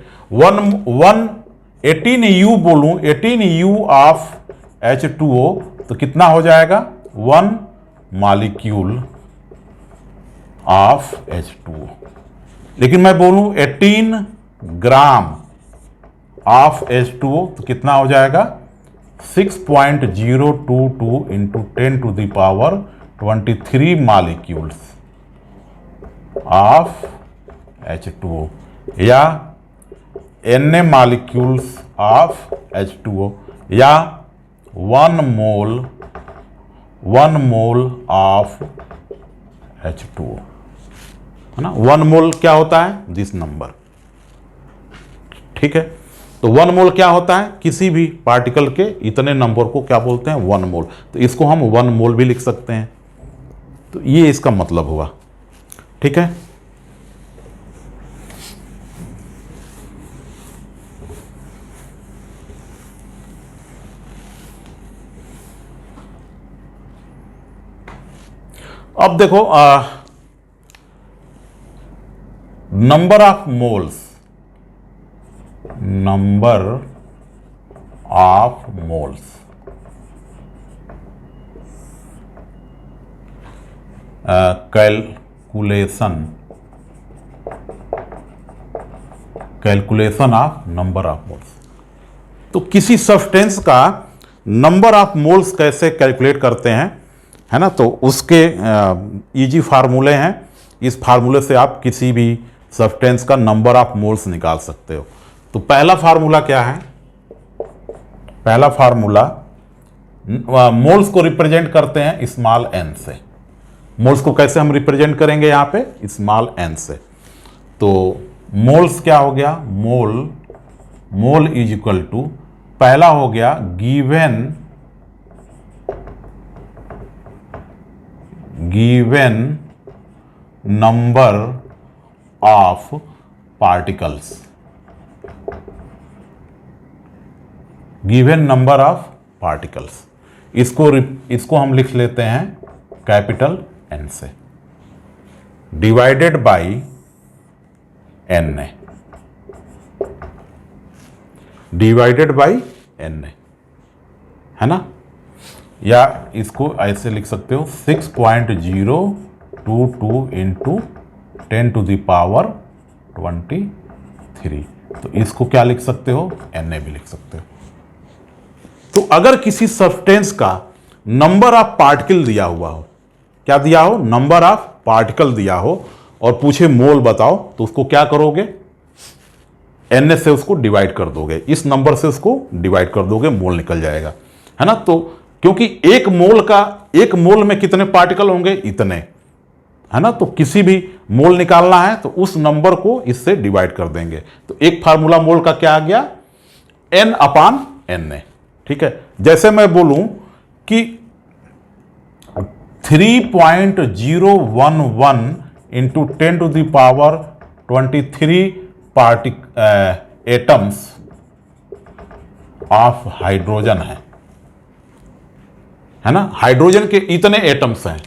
18U बोलूं, 18U ऑफ H2O, तो कितना हो जाएगा? 1 मॉलिक्यूल ऑफ H2O। लेकिन मैं बोलूं 18 ग्राम ऑफ H2O, तो कितना हो जाएगा? 6.022 इंटू 10⁻23 मॉलिक्यूल्स ऑफ H2O, या n मॉलिक्यूल्स ऑफ H2O, या 1 मोल ऑफ H2O, है ना। 1 मोल क्या होता है? This number. ठीक है, तो 1 मोल क्या होता है? किसी भी पार्टिकल के इतने नंबर को क्या बोलते हैं? 1 मोल। तो इसको हम 1 मोल भी लिख सकते हैं। तो ये इसका मतलब हुआ। ठीक है, अब देखो number of moles, number of moles, calculation of number of moles. तो किसी सब्सटेंस का नंबर ऑफ मोल्स कैसे कैलकुलेट करते हैं, है ना, तो उसके इजी फार्मूले हैं। इस फार्मूले से आप किसी भी सब्सटेंस का नंबर ऑफ मोल्स निकाल सकते हो। तो पहला फार्मूला क्या है? पहला फार्मूला, मोल्स को रिप्रेजेंट करते हैं स्मॉल n से। मोल्स को कैसे हम रिप्रेजेंट करेंगे? यहां पे स्मॉल n से। तो मोल्स क्या हो गया? मोल इज इक्वल टू, पहला हो गया given number of particles, given number of particles. इसको हम लिख लेते हैं कैपिटल N से, divided by n, divided by n, है ना। या इसको ऐसे लिख सकते हो 6.022 इंटू 10⁻23। तो इसको क्या लिख सकते हो? Na भी लिख सकते हो। तो अगर किसी सब्सटेंस का नंबर ऑफ पार्टिकल दिया हुआ हो, क्या दिया हो? नंबर ऑफ पार्टिकल दिया हो, और पूछे मोल बताओ, तो उसको क्या करोगे? Na से उसको डिवाइड कर दोगे, इस नंबर से उसको डिवाइड कर दोगे, मोल निकल जाएगा, है ना। तो क्योंकि एक मोल में कितने पार्टिकल होंगे? इतने, है ना। तो किसी भी मोल निकालना है तो उस नंबर को इससे डिवाइड कर देंगे। तो एक फार्मूला मोल का क्या आ गया? n/Na। ठीक है, जैसे मैं बोलूं कि 3.011 इंटू 10⁻23 एटम्स ऑफ हाइड्रोजन है ना। हाइड्रोजन के इतने एटम्स हैं,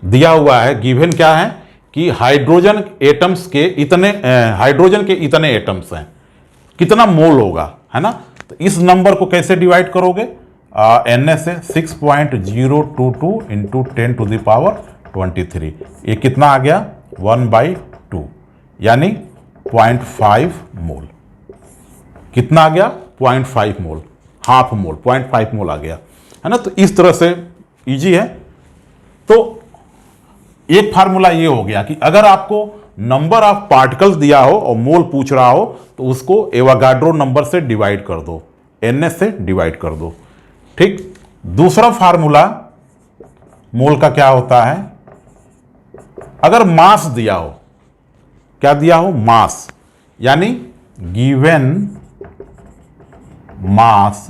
दिया हुआ है, गिवन क्या है कि हाइड्रोजन के इतने एटम्स हैं, कितना मोल होगा, है ना। तो इस नंबर को कैसे डिवाइड करोगे? Na से 6.022 इंटू 10⁻23, ये कितना आ गया? 1/2, यानी 0.5 मोल। कितना आ गया? 0.5 मोल, हाफ मोल, 0.5 मोल आ गया, है ना। तो इस तरह से इजी है। तो एक फार्मूला ये हो गया कि अगर आपको नंबर ऑफ पार्टिकल्स दिया हो और मोल पूछ रहा हो, तो उसको एवोगाड्रो नंबर से डिवाइड कर दो, Na से डिवाइड कर दो। ठीक, दूसरा फार्मूला मोल का क्या होता है? अगर मास दिया हो, क्या दिया हो? मास, यानी गिवन मास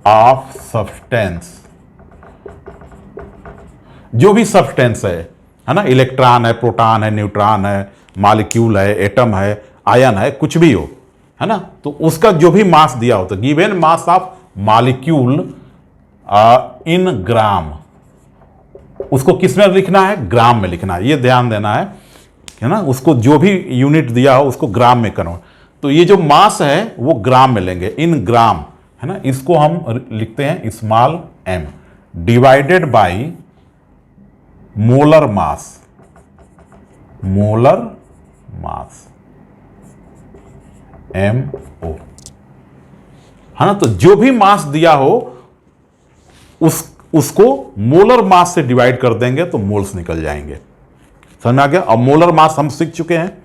ऑफ सब्सटेंस, जो भी सब्सटेंस है ना, इलेक्ट्रॉन है, प्रोटॉन है, न्यूट्रॉन है, मॉलिक्यूल है, एटम है, आयन है, कुछ भी हो, है ना। तो उसका जो भी मास दिया होता है, given mass of molecule in gram, उसको किस में लिखना है, ग्राम में लिखना है, ये ध्यान देना है ना। उसको जो भी यूनिट दिया हो उसको ग्राम में कन्वर्ट, तो ये जो मास है वो ग्राम में लेंगे, इन ग्राम, है ना। इसको हम लिखते हैं small m divided by molar mass, molar mass MO, है ना। तो जो भी मास दिया हो उसको मोलर मास से डिवाइड कर देंगे तो मोल्स निकल जाएंगे। समझ में आ गया। अब मोलर मास हम सीख चुके हैं।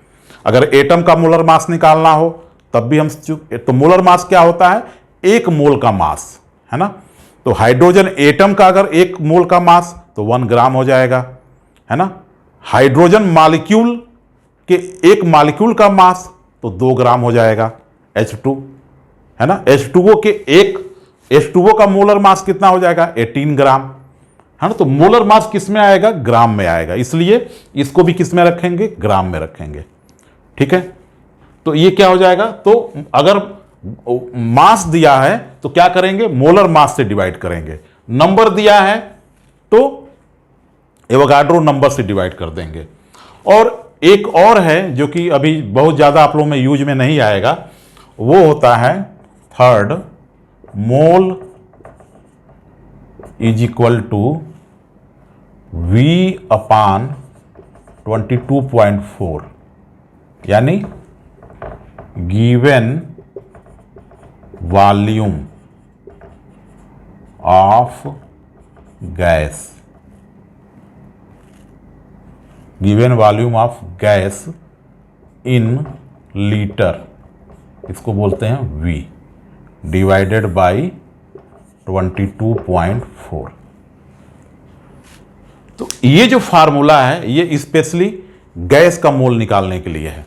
अगर एटम का मोलर मास निकालना हो तब भी हम तो मोलर मास क्या होता है, एक मोल का मास, है ना। तो हाइड्रोजन एटम का अगर एक मोल का मास तो 1 ग्राम हो जाएगा, है ना। हाइड्रोजन मॉलिक्यूल के एक मॉलिक्यूल का मास तो 2 ग्राम हो जाएगा, H2, है ना। H2O के एक H2O का मोलर मास कितना हो जाएगा, 18 ग्राम, है ना। तो मोलर मास किस में आएगा, ग्राम में आएगा, इसलिए इसको भी किस में रखेंगे, ग्राम में रखेंगे। ठीक है, तो ये क्या हो जाएगा, तो अगर मास दिया है तो क्या करेंगे, मोलर मास से डिवाइड करेंगे। नंबर दिया है तो एवोगाड्रो नंबर से डिवाइड कर देंगे। और एक और है जो कि अभी बहुत ज्यादा आप लोगों में यूज में नहीं आएगा, वो होता है third mole is equal to V upon 22.4, यानी given volume of gas, given volume of gas in litre, इसको बोलते हैं V डिवाइडेड बाई 22.4। तो ये जो फार्मूला है ये स्पेशली गैस का मोल निकालने के लिए है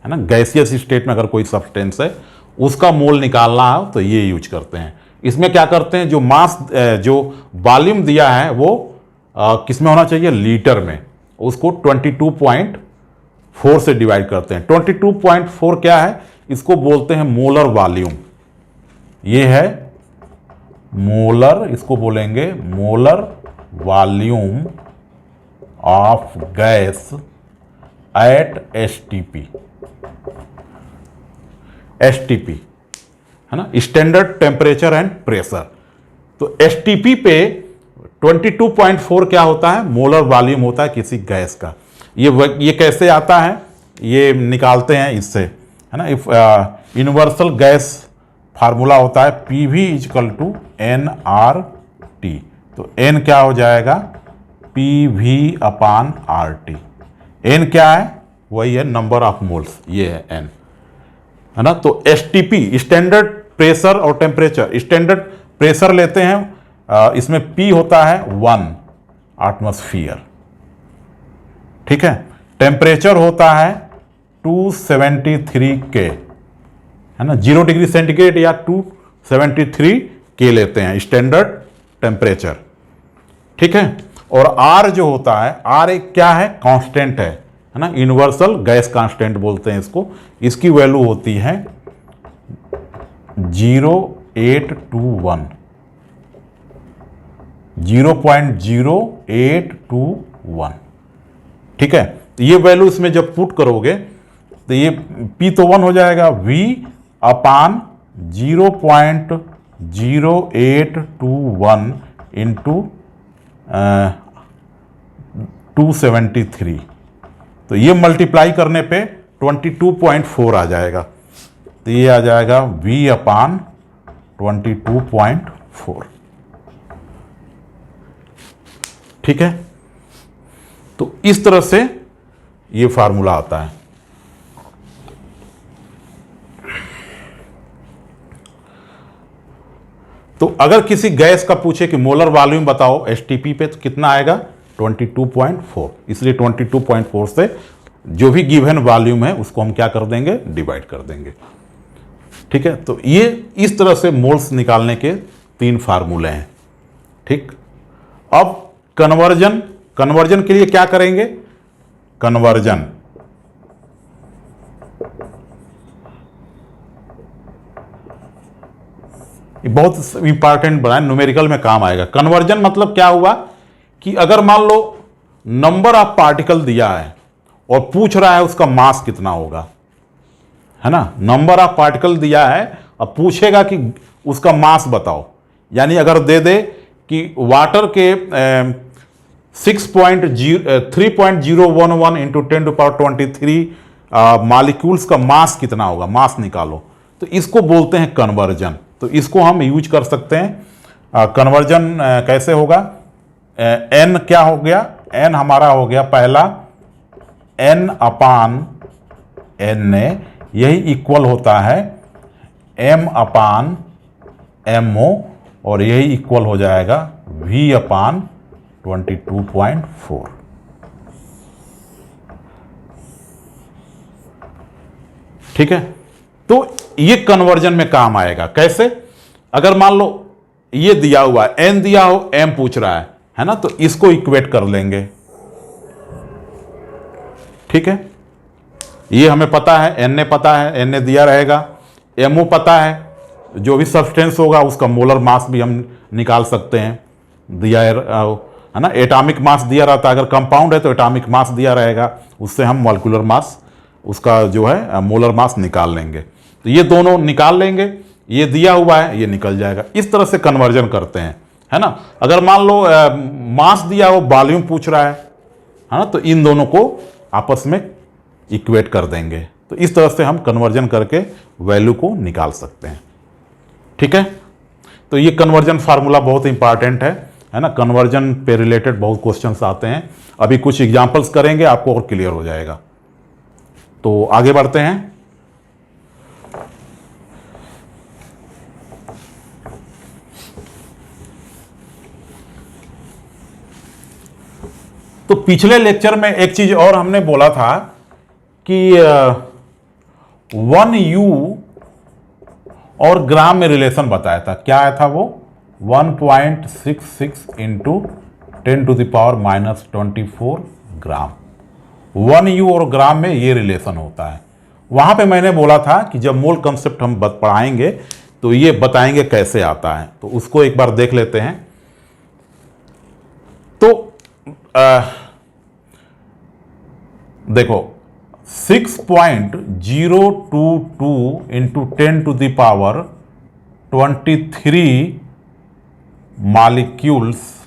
ना। गैसियस स्टेट में अगर कोई सब्सटेंस है उसका मोल निकालना है तो ये यूज करते हैं। इसमें क्या करते हैं, जो मास जो वॉल्यूम दिया है वो किस में होना चाहिए, लीटर में, उसको 22.4 से डिवाइड करते हैं। 22.4 क्या है, इसको बोलते हैं मोलर वॉल्यूम। ये है मोलर, इसको बोलेंगे molar volume of gas at STP, है ना, स्टैंडर्ड टेम्परेचर एंड प्रेशर। तो एसटीपी पे 22.4 क्या होता है, मोलर वॉल्यूम होता है किसी गैस का। ये कैसे आता है, ये निकालते हैं इससे, है ना। यूनिवर्सल गैस फार्मूला होता है PV इजकल टू nRT। तो n क्या हो जाएगा, PV अपान RT। n क्या है, वही है नंबर ऑफ मोल्स, ये है n, है ना। तो STP स्टैंडर्ड प्रेशर और टेम्परेचर, स्टैंडर्ड प्रेशर लेते हैं, इसमें P होता है 1 एटमॉस्फेयर, ठीक है। टेम्परेचर होता है 273 K, है ना, 0 डिग्री सेंटीग्रेड या 273 K लेते हैं स्टैंडर्ड टेम्परेचर, ठीक है। और R जो होता है, R एक क्या है, कांस्टेंट है ना, यूनिवर्सल गैस कांस्टेंट बोलते हैं इसको। इसकी वैल्यू होती है 0.0821, 0.0821, ठीक है। तो ये वैल्यू इसमें जब पुट करोगे तो ये P तो 1 हो जाएगा, V अपान 0.0821 इंटू 273, तो ये मल्टीप्लाई करने पे 22.4 आ जाएगा। तो ये आ जाएगा V अपान 22.4, ठीक है। तो इस तरह से ये फार्मूला आता है। तो अगर किसी गैस का पूछे कि मोलर वॉल्यूम बताओ एसटीपी पे, तो कितना आएगा, 22.4। इसलिए 22.4 से जो भी गिवन वॉल्यूम है उसको हम क्या कर देंगे, डिवाइड कर देंगे, ठीक है। तो ये इस तरह से मोल्स निकालने के 3 फार्मूले हैं, ठीक। अब कन्वर्जन के लिए क्या करेंगे, कन्वर्जन ये बहुत इंपॉर्टेंट बनाए, न्यूमेरिकल में काम आएगा। कन्वर्जन मतलब क्या हुआ कि अगर मान लो नंबर ऑफ पार्टिकल दिया है और पूछ रहा है उसका मास कितना होगा, है ना। नंबर ऑफ पार्टिकल दिया है, अब पूछेगा कि उसका मास बताओ। यानी अगर दे दे कि वाटर के 3.011 इंटू 10⁻23 मॉलिक्यूल्स का मास कितना होगा, मास निकालो, तो इसको बोलते हैं कन्वर्जन। तो इसको हम यूज कर सकते हैं। कन्वर्जन कैसे होगा, n क्या हो गया, n हमारा हो गया पहला n अपान n, यही इक्वल होता है m अपान mo, और यही इक्वल हो जाएगा v अपान 22.4। ठीक है, तो ये कन्वर्जन में काम आएगा। कैसे, अगर मान लो ये दिया हुआ है, n दिया हो, m पूछ रहा है ना, तो इसको इक्वेट कर लेंगे। ठीक है, ये हमें पता है, n पता है, n दिया रहेगा, mo पता है, जो भी सब्सटेंस होगा उसका मोलर मास भी हम निकाल सकते हैं, दिया है ना। एटॉमिक मास दिया रहता है, अगर कंपाउंड है तो एटॉमिक मास दिया रहेगा, उससे हम मॉलिक्यूलर मास, उसका जो है मोलर मास निकाल लेंगे। तो ये दोनों निकाल लेंगे, ये दिया हुआ है, ये निकल जाएगा। इस तरह से कन्वर्जन करते हैं, है ना। अगर मान लो मास दिया हो, वॉल्यूम पूछ रहा है ना, तो इन दोनों को आपस में इक्वेट कर देंगे। तो इस तरह से हम कन्वर्जन करके वैल्यू को निकाल सकते हैं। ठीक है, तो ये कन्वर्जन फार्मूला बहुत इंपॉर्टेंट है ना। कन्वर्जन पे रिलेटेड बहुत क्वेश्चंस आते हैं, अभी कुछ एग्जांपल्स करेंगे, आपको और क्लियर हो जाएगा। तो आगे बढ़ते हैं। तो पिछले लेक्चर में एक चीज और हमने बोला था कि 1U और ग्राम में रिलेशन बताया था। क्या आया था वो, 1.66 इंटू 10⁻⁻24 ग्राम। 1U और ग्राम में ये रिलेशन होता है। वहां पे मैंने बोला था कि जब मोल कंसेप्ट हम पढ़ाएंगे तो ये बताएंगे कैसे आता है, तो उसको एक बार देख लेते हैं। तो देखो 6.022 इंटू 10⁻23 मॉलिक्यूल्स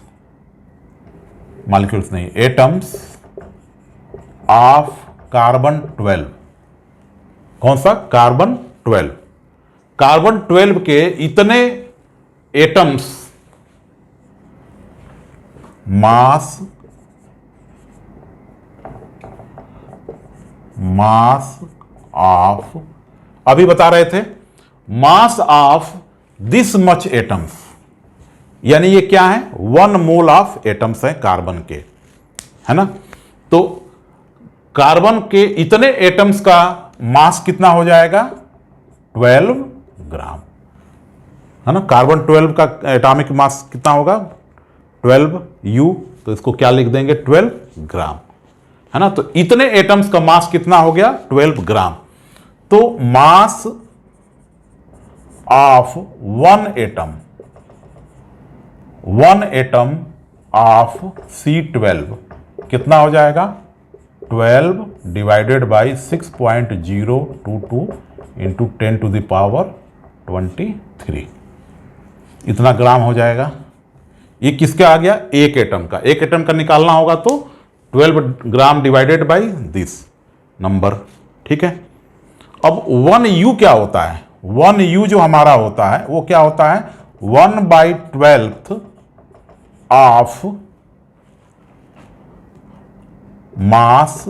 नहीं, एटम्स ऑफ कार्बन 12। कौन सा, कार्बन 12। कार्बन 12 के इतने एटम्स मास ऑफ, अभी बता रहे थे, mass of this much atoms, यानी ये क्या है, 1 मोल ऑफ एटम्स है कार्बन के, है ना। तो कार्बन के इतने एटम्स का मास कितना हो जाएगा, 12 ग्राम, है ना। कार्बन 12 का एटॉमिक मास कितना होगा, 12U, तो इसको क्या लिख देंगे, 12 ग्राम, है ना। तो इतने एटम्स का मास कितना हो गया, 12 ग्राम। तो मास of one atom of C12 कितना हो जाएगा, 12 डिवाइडेड बाई 6.022 इंटू 10⁻23, इतना ग्राम हो जाएगा। ये किसका आ गया, एक एटम का। एक एटम का निकालना होगा तो 12 gram divided by this number. ठीक है, अब 1U क्या होता है, 1U जो हमारा होता है वो क्या होता है, 1/12 of mass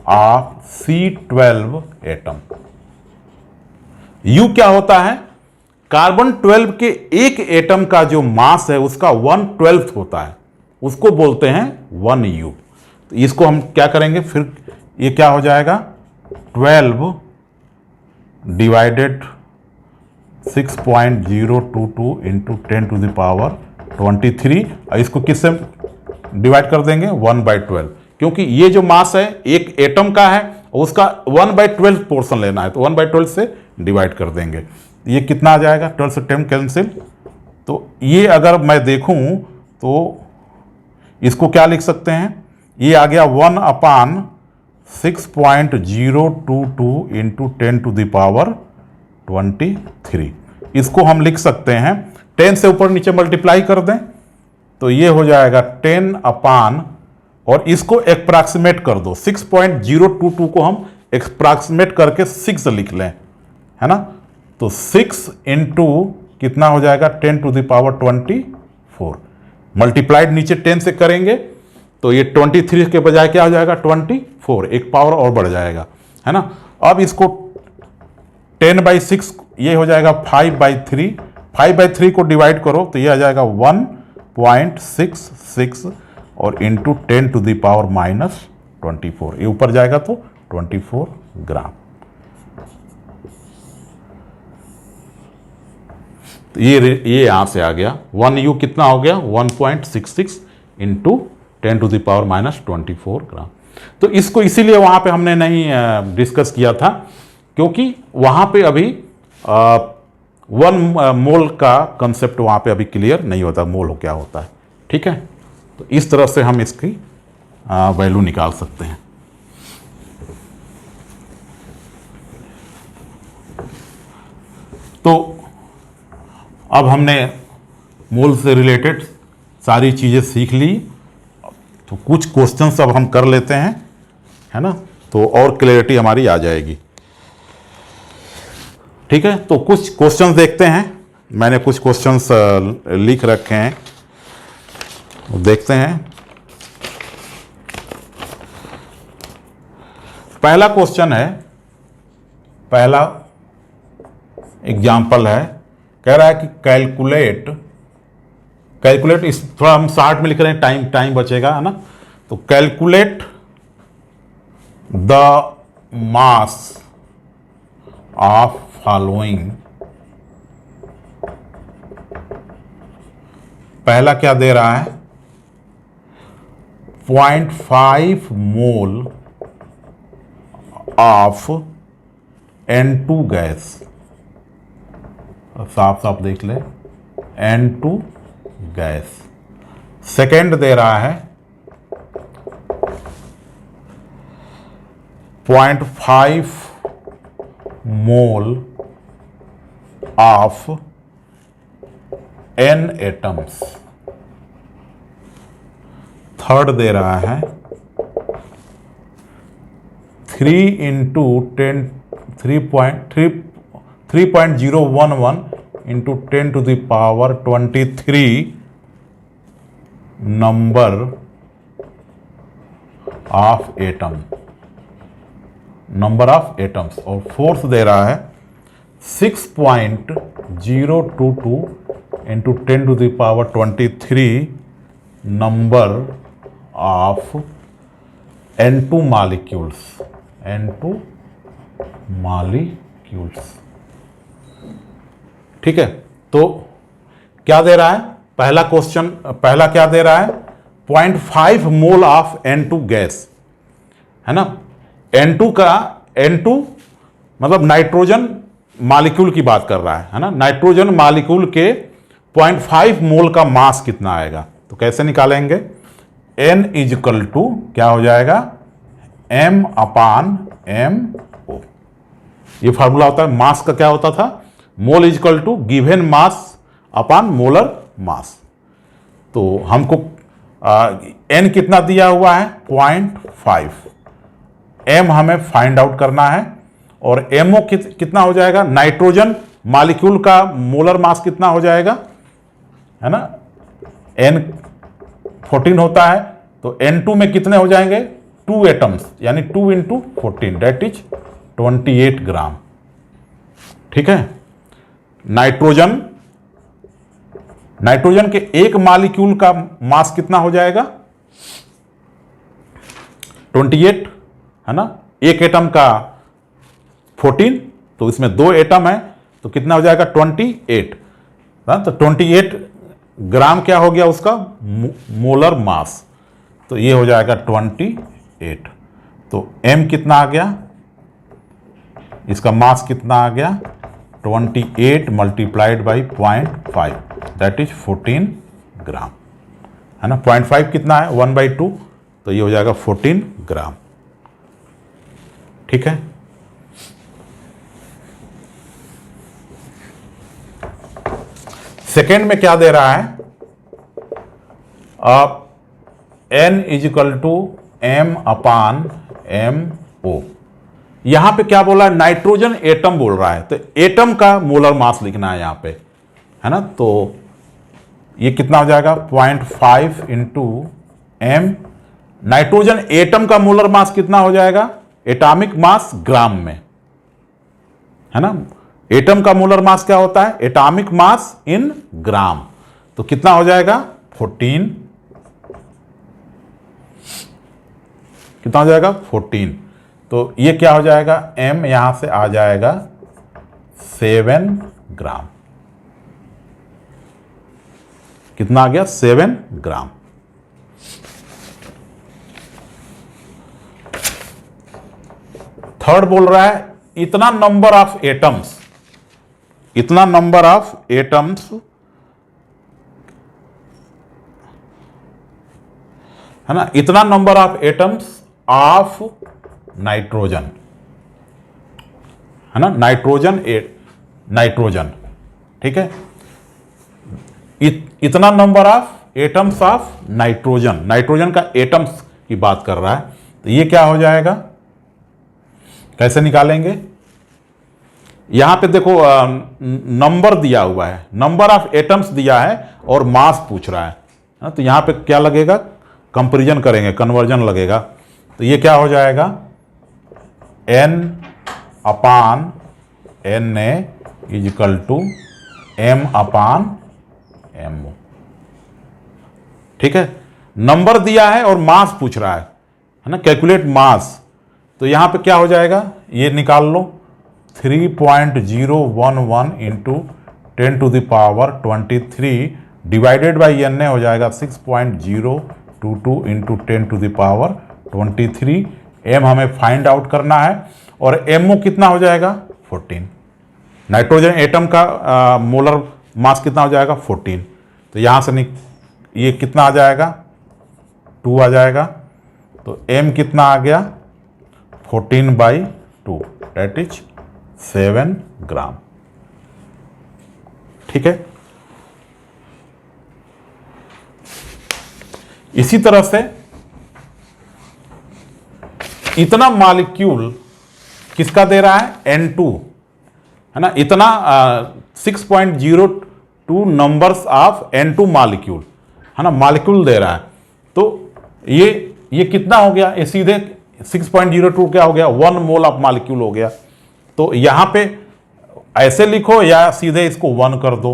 of C12 atom. U क्या होता है, कार्बन 12 के एक एटम का जो मास है उसका 1/12 होता है, उसको बोलते हैं 1U। तो इसको हम क्या करेंगे फिर, ये क्या हो जाएगा, 12 डिवाइडेड 6.022 इंटू 10⁻23, इसको किससे डिवाइड कर देंगे, 1/12, क्योंकि ये जो मास है एक एटम का है और उसका 1/12 पोर्शन लेना है, तो 1/12 से डिवाइड कर देंगे। ये कितना आ जाएगा, 12 से 10 कैंसिल, तो ये अगर मैं देखूं तो इसको क्या लिख सकते हैं, ये आ गया 1/6.022 इंटू 10⁻23। इसको हम लिख सकते हैं 10 से ऊपर नीचे मल्टीप्लाई कर दें तो ये हो जाएगा 10 और इसको अप्रॉक्सीमेट कर दो, 6.022 को हम अप्रॉक्सीमेट करके 6 लिख लें, है ना। तो 6 इंटू कितना हो जाएगा, 10⁻24। मल्टीप्लाइड नीचे 10 से करेंगे तो ये 23 के बजाय क्या हो जाएगा, 24, एक पावर और बढ़ जाएगा, है ना। अब इसको 10/6 ये हो जाएगा 5/3, 5/3 को डिवाइड करो तो ये आ जाएगा 1.66 और इंटू 10⁻⁻24, ये ऊपर जाएगा तो 24 ग्राम। तो ये यहां से आ गया 1U कितना हो गया, 1.66 इंटू 10⁻⁻24 ग्राम। तो इसको इसीलिए वहां पे हमने नहीं डिस्कस किया था क्योंकि वहां पे अभी 1 मोल का कंसेप्ट वहां पे अभी क्लियर नहीं होता, मोल क्या होता है, ठीक है। तो इस तरह से हम इसकी वैल्यू निकाल सकते हैं। तो अब हमने मोल से रिलेटेड सारी चीज़ें सीख ली, तो कुछ क्वेश्चंस अब हम कर लेते हैं, है ना, तो और क्लैरिटी हमारी आ जाएगी, ठीक है। तो कुछ क्वेश्चंस देखते हैं, मैंने कुछ क्वेश्चंस लिख रखे हैं, देखते हैं। पहला क्वेश्चन है, पहला एग्जाम्पल है, कह रहा है कि कैलकुलेट इस थोड़ा हम शार्ट में लिख रहे हैं, टाइम बचेगा, है ना। तो calculate the mass of following, पहला क्या दे रहा है, 0.5 मोल ऑफ N2 गैस, साफ साफ देख ले, N2 गैस। सेकेंड दे रहा है 0.5 mole of N atoms. Third दे रहा है 3.011 इंटू 10⁻23 नंबर ऑफ एटम्स। और फोर्थ दे रहा है 6.022 into 10⁻23 number of N2 molecules. ठीक है, तो क्या दे रहा है, पहला क्वेश्चन, पहला क्या दे रहा है, 0.5 मोल ऑफ N2 गैस, है ना। N2 मतलब नाइट्रोजन मॉलिक्यूल की बात कर रहा है ना। नाइट्रोजन मॉलिक्यूल के 0.5 मोल का मास कितना आएगा, तो कैसे निकालेंगे, N इजकल टू क्या हो जाएगा, M/MO। ये फार्मूला होता है, मास का क्या होता था, mole equal to given mass upon molar mass. तो हमको N कितना दिया हुआ है, 0.5, M हमें फाइंड आउट करना है, और MO कितना हो जाएगा, नाइट्रोजन मॉलिक्यूल का मोलर मास कितना हो जाएगा, है ना। N 14 होता है, तो N2 में कितने हो जाएंगे, 2 एटम्स, यानी 2 इंटू 14 दैट इज 28 ग्राम। ठीक है, नाइट्रोजन के एक मॉलिक्यूल का मास कितना हो जाएगा, 28, है ना। एक एटम का 14, तो इसमें 2 एटम है, तो कितना हो जाएगा, 28, तो 28 ग्राम क्या हो गया उसका मोलर मास, तो ये हो जाएगा 28। तो M कितना आ गया, इसका मास कितना आ गया, 28 मल्टीप्लाइड बाई 0.5 दैट इज 14 ग्राम, है ना। 0.5 कितना है, 1/2, तो ये हो जाएगा 14 ग्राम। ठीक है। सेकेंड में क्या दे रहा है, अब N इजिकल टू M/MO। यहां पे क्या बोला है, नाइट्रोजन एटम बोल रहा है, तो एटम का मोलर मास लिखना है यहां पे, है ना। तो ये कितना हो जाएगा, 0.5 इंटू M। नाइट्रोजन एटम का मोलर मास कितना हो जाएगा, एटॉमिक मास ग्राम में, है ना। एटम का मोलर मास क्या होता है, एटॉमिक मास इन ग्राम। तो कितना हो जाएगा, 14, कितना हो जाएगा, 14। तो ये क्या हो जाएगा, M यहां से आ जाएगा 7 ग्राम। कितना आ गया, 7 ग्राम। थर्ड बोल रहा है इतना नंबर ऑफ एटम्स, इतना नंबर ऑफ एटम्स, है ना, इतना number of atoms of nitrogen, है ना, नाइट्रोजन, ठीक है। इतना number of atoms of nitrogen, nitrogen का एटम्स की बात कर रहा है। तो ये क्या हो जाएगा, कैसे निकालेंगे, यहां पे देखो नंबर दिया हुआ है, नंबर ऑफ एटम्स दिया है और मास पूछ रहा है ना। तो यहां पे क्या लगेगा, कंपैरिजन करेंगे, कन्वर्जन लगेगा। तो ये क्या हो जाएगा, N/Na इजिकल टू M/MO। ठीक है, नंबर दिया है और मास पूछ रहा है ना, कैलकुलेट मास। तो यहां पे क्या हो जाएगा, ये निकाल लो, 3.011 into 10 to the power 23 divided by Na हो जाएगा 6.022 into 10 to the power 23। M हमें फाइंड आउट करना है और MO कितना हो जाएगा, 14। नाइट्रोजन एटम का मोलर मास कितना हो जाएगा, 14। तो यहां से ये कितना आ जाएगा, 2 आ जाएगा। तो M कितना आ गया, 14/2 दैट इज 7 ग्राम। ठीक है। इसी तरह से इतना मॉलिक्यूल किसका दे रहा है, N2, है ना, इतना 6.02 नंबर्स ऑफ N2 मॉलिक्यूल, है ना, मॉलिक्यूल दे रहा है। तो ये कितना हो गया, ये सीधे 6.02 क्या हो गया, 1 मोल ऑफ मॉलिक्यूल हो गया। तो यहां पे ऐसे लिखो या सीधे इसको 1 कर दो,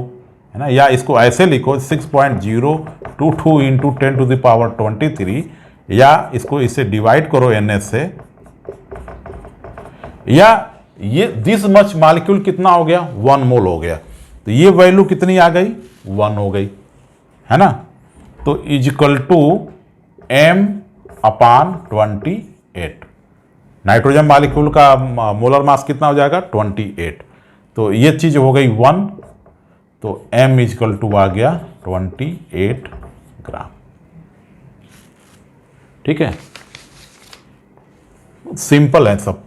है ना, या इसको ऐसे लिखो 6.022 इंटू 10 टू द पावर 23, या इसको इसे डिवाइड करो Na से, या ये दिस मच मॉलिक्यूल कितना हो गया, 1 मोल हो गया। तो ये वैल्यू कितनी आ गई, 1 हो गई, है ना। तो is equal to M/28। Nitrogen molecule का मोलर मास कितना हो जाएगा, 28। तो ये चीज हो गई 1, तो M इजिकल टू आ गया 28 ग्राम। ठीक है, सिंपल है सब।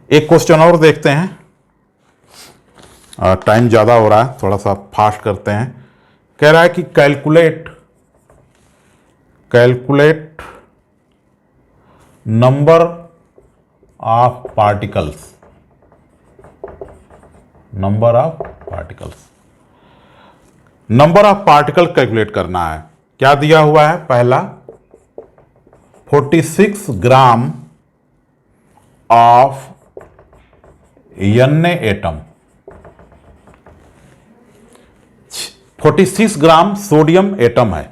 एक क्वेश्चन और देखते हैं, टाइम ज़्यादा हो रहा है, थोड़ा सा फास्ट करते हैं। कह रहा है कि calculate number of particles, number of particle calculate करना है। क्या दिया हुआ है, पहला 46 gram of Na atom, 46 gram sodium atom है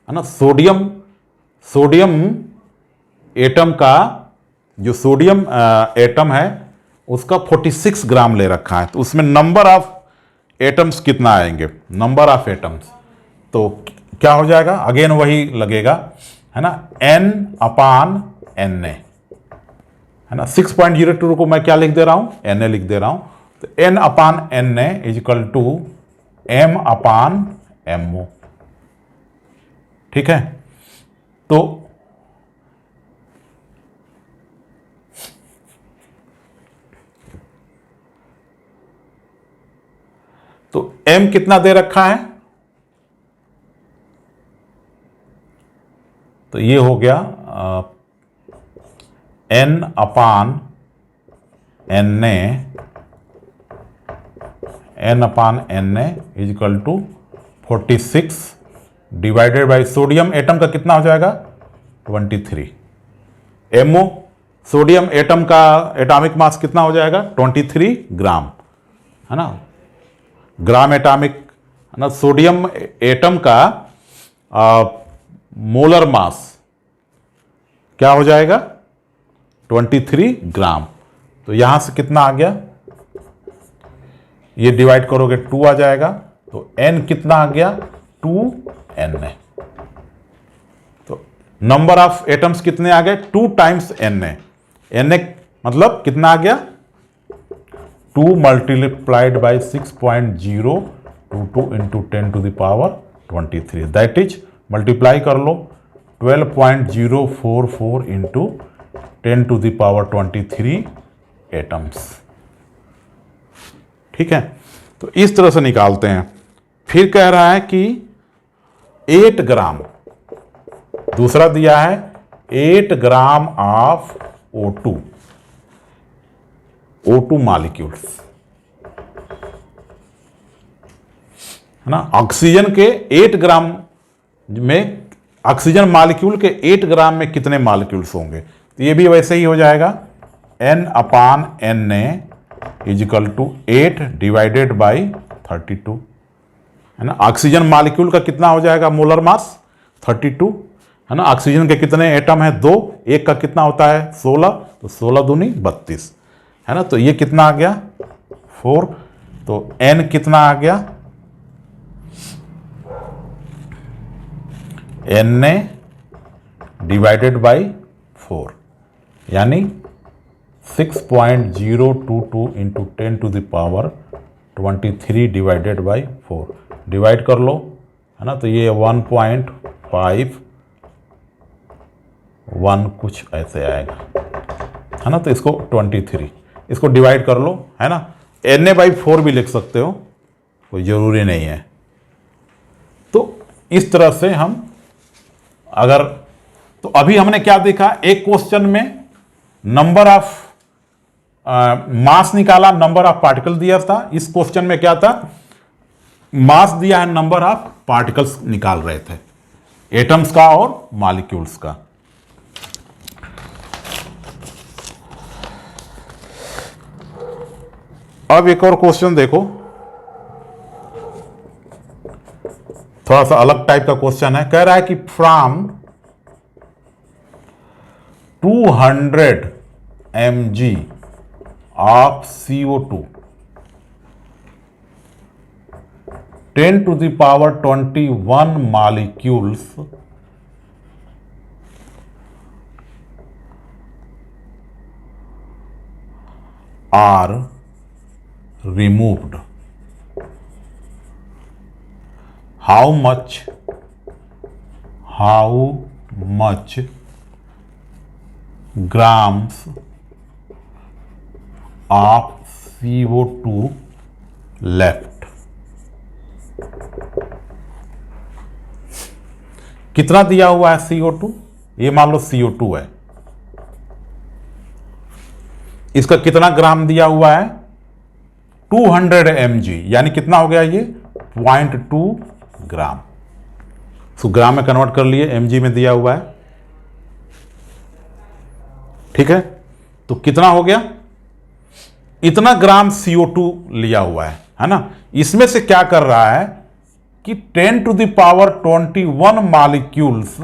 ना। सोडियम एटम का जो सोडियम एटम है उसका 46 ग्राम ले रखा है। तो उसमें नंबर ऑफ एटम्स कितना आएंगे, नंबर ऑफ एटम्स। तो क्या हो जाएगा, अगेन वही लगेगा, है ना, n/Na, है ना। 6.02 को मैं क्या लिख दे रहा हूं, Na लिख दे रहा हूं। तो n/Na is equal to m/mo, ठीक है। तो m कितना दे रखा है, तो ये हो गया n/Na is equal to 46 divided by sodium atom का कितना हो जाएगा 23। MO सोडियम एटम का एटॉमिक मास कितना हो जाएगा 23 ग्राम, है ना, ग्राम एटॉमिक, है ना। सोडियम एटम का मोलर मास क्या हो जाएगा 23 ग्राम। तो यहां से कितना आ गया, ये डिवाइड करोगे 2 आ जाएगा, तो n कितना आ गया 2Na। तो नंबर ऑफ एटम्स कितने आ गए 2 टाइम्स Na मतलब कितना आ गया 2 multiplied by 6.022 into 10 to the power 23, that is multiply कर लो 12.044 into 10 to the power 23 atoms, ठीक है। तो इस तरह से निकालते हैं। फिर कह रहा है कि 8 ग्राम, दूसरा दिया है 8 ग्राम ऑफ O2 मॉलिक्यूल्स, है ना। ऑक्सीजन के 8 ग्राम में, ऑक्सीजन मॉलिक्यूल के 8 ग्राम में कितने मॉलिक्यूल्स होंगे, तो ये भी वैसे ही हो जाएगा n/Na is equal to 8 divided by 32, है ना। ऑक्सीजन मॉलिक्यूल का कितना हो जाएगा मोलर मास 32, है ना। ऑक्सीजन के कितने एटम है 2, एक का कितना होता है 16, तो 16 दूनी 32, है ना। तो ये कितना आ गया 4, तो n कितना आ गया Na डिवाइडेड बाई 4, यानी 6.022 into 10 to the power 23 divided by 4, divide कर लो, है ना। तो ये 1.51 कुछ ऐसे आएगा, है ना। तो इसको 23 इसको डिवाइड कर लो, है ना। Na/4 भी लिख सकते हो, कोई ज़रूरी नहीं है। तो इस तरह से हम अगर, तो अभी हमने क्या देखा, एक क्वेश्चन में नंबर ऑफ मास निकाला, नंबर ऑफ पार्टिकल दिया था। इस क्वेश्चन में क्या था, मास दिया है, नंबर ऑफ पार्टिकल्स निकाल रहे थे, एटम्स का और मॉलिक्यूल्स का। अब एक और क्वेश्चन देखो, थोड़ा सा अलग टाइप का क्वेश्चन है। कह रहा है कि from 200 mg of CO2 10 to the power 21 molecules are removed. How much grams of CO2 left? कितना दिया हुआ है CO2, ये मान लो CO2 है, इसका कितना ग्राम दिया हुआ है 200 mg, यानी कितना हो गया ये 0.2 ग्राम। तो ग्राम में कन्वर्ट कर लिए, mg में दिया हुआ है, ठीक है। तो कितना हो गया, इतना ग्राम CO2 लिया हुआ है ना। इसमें से क्या कर रहा है कि 10 to the power 21 मॉलिक्यूल्स,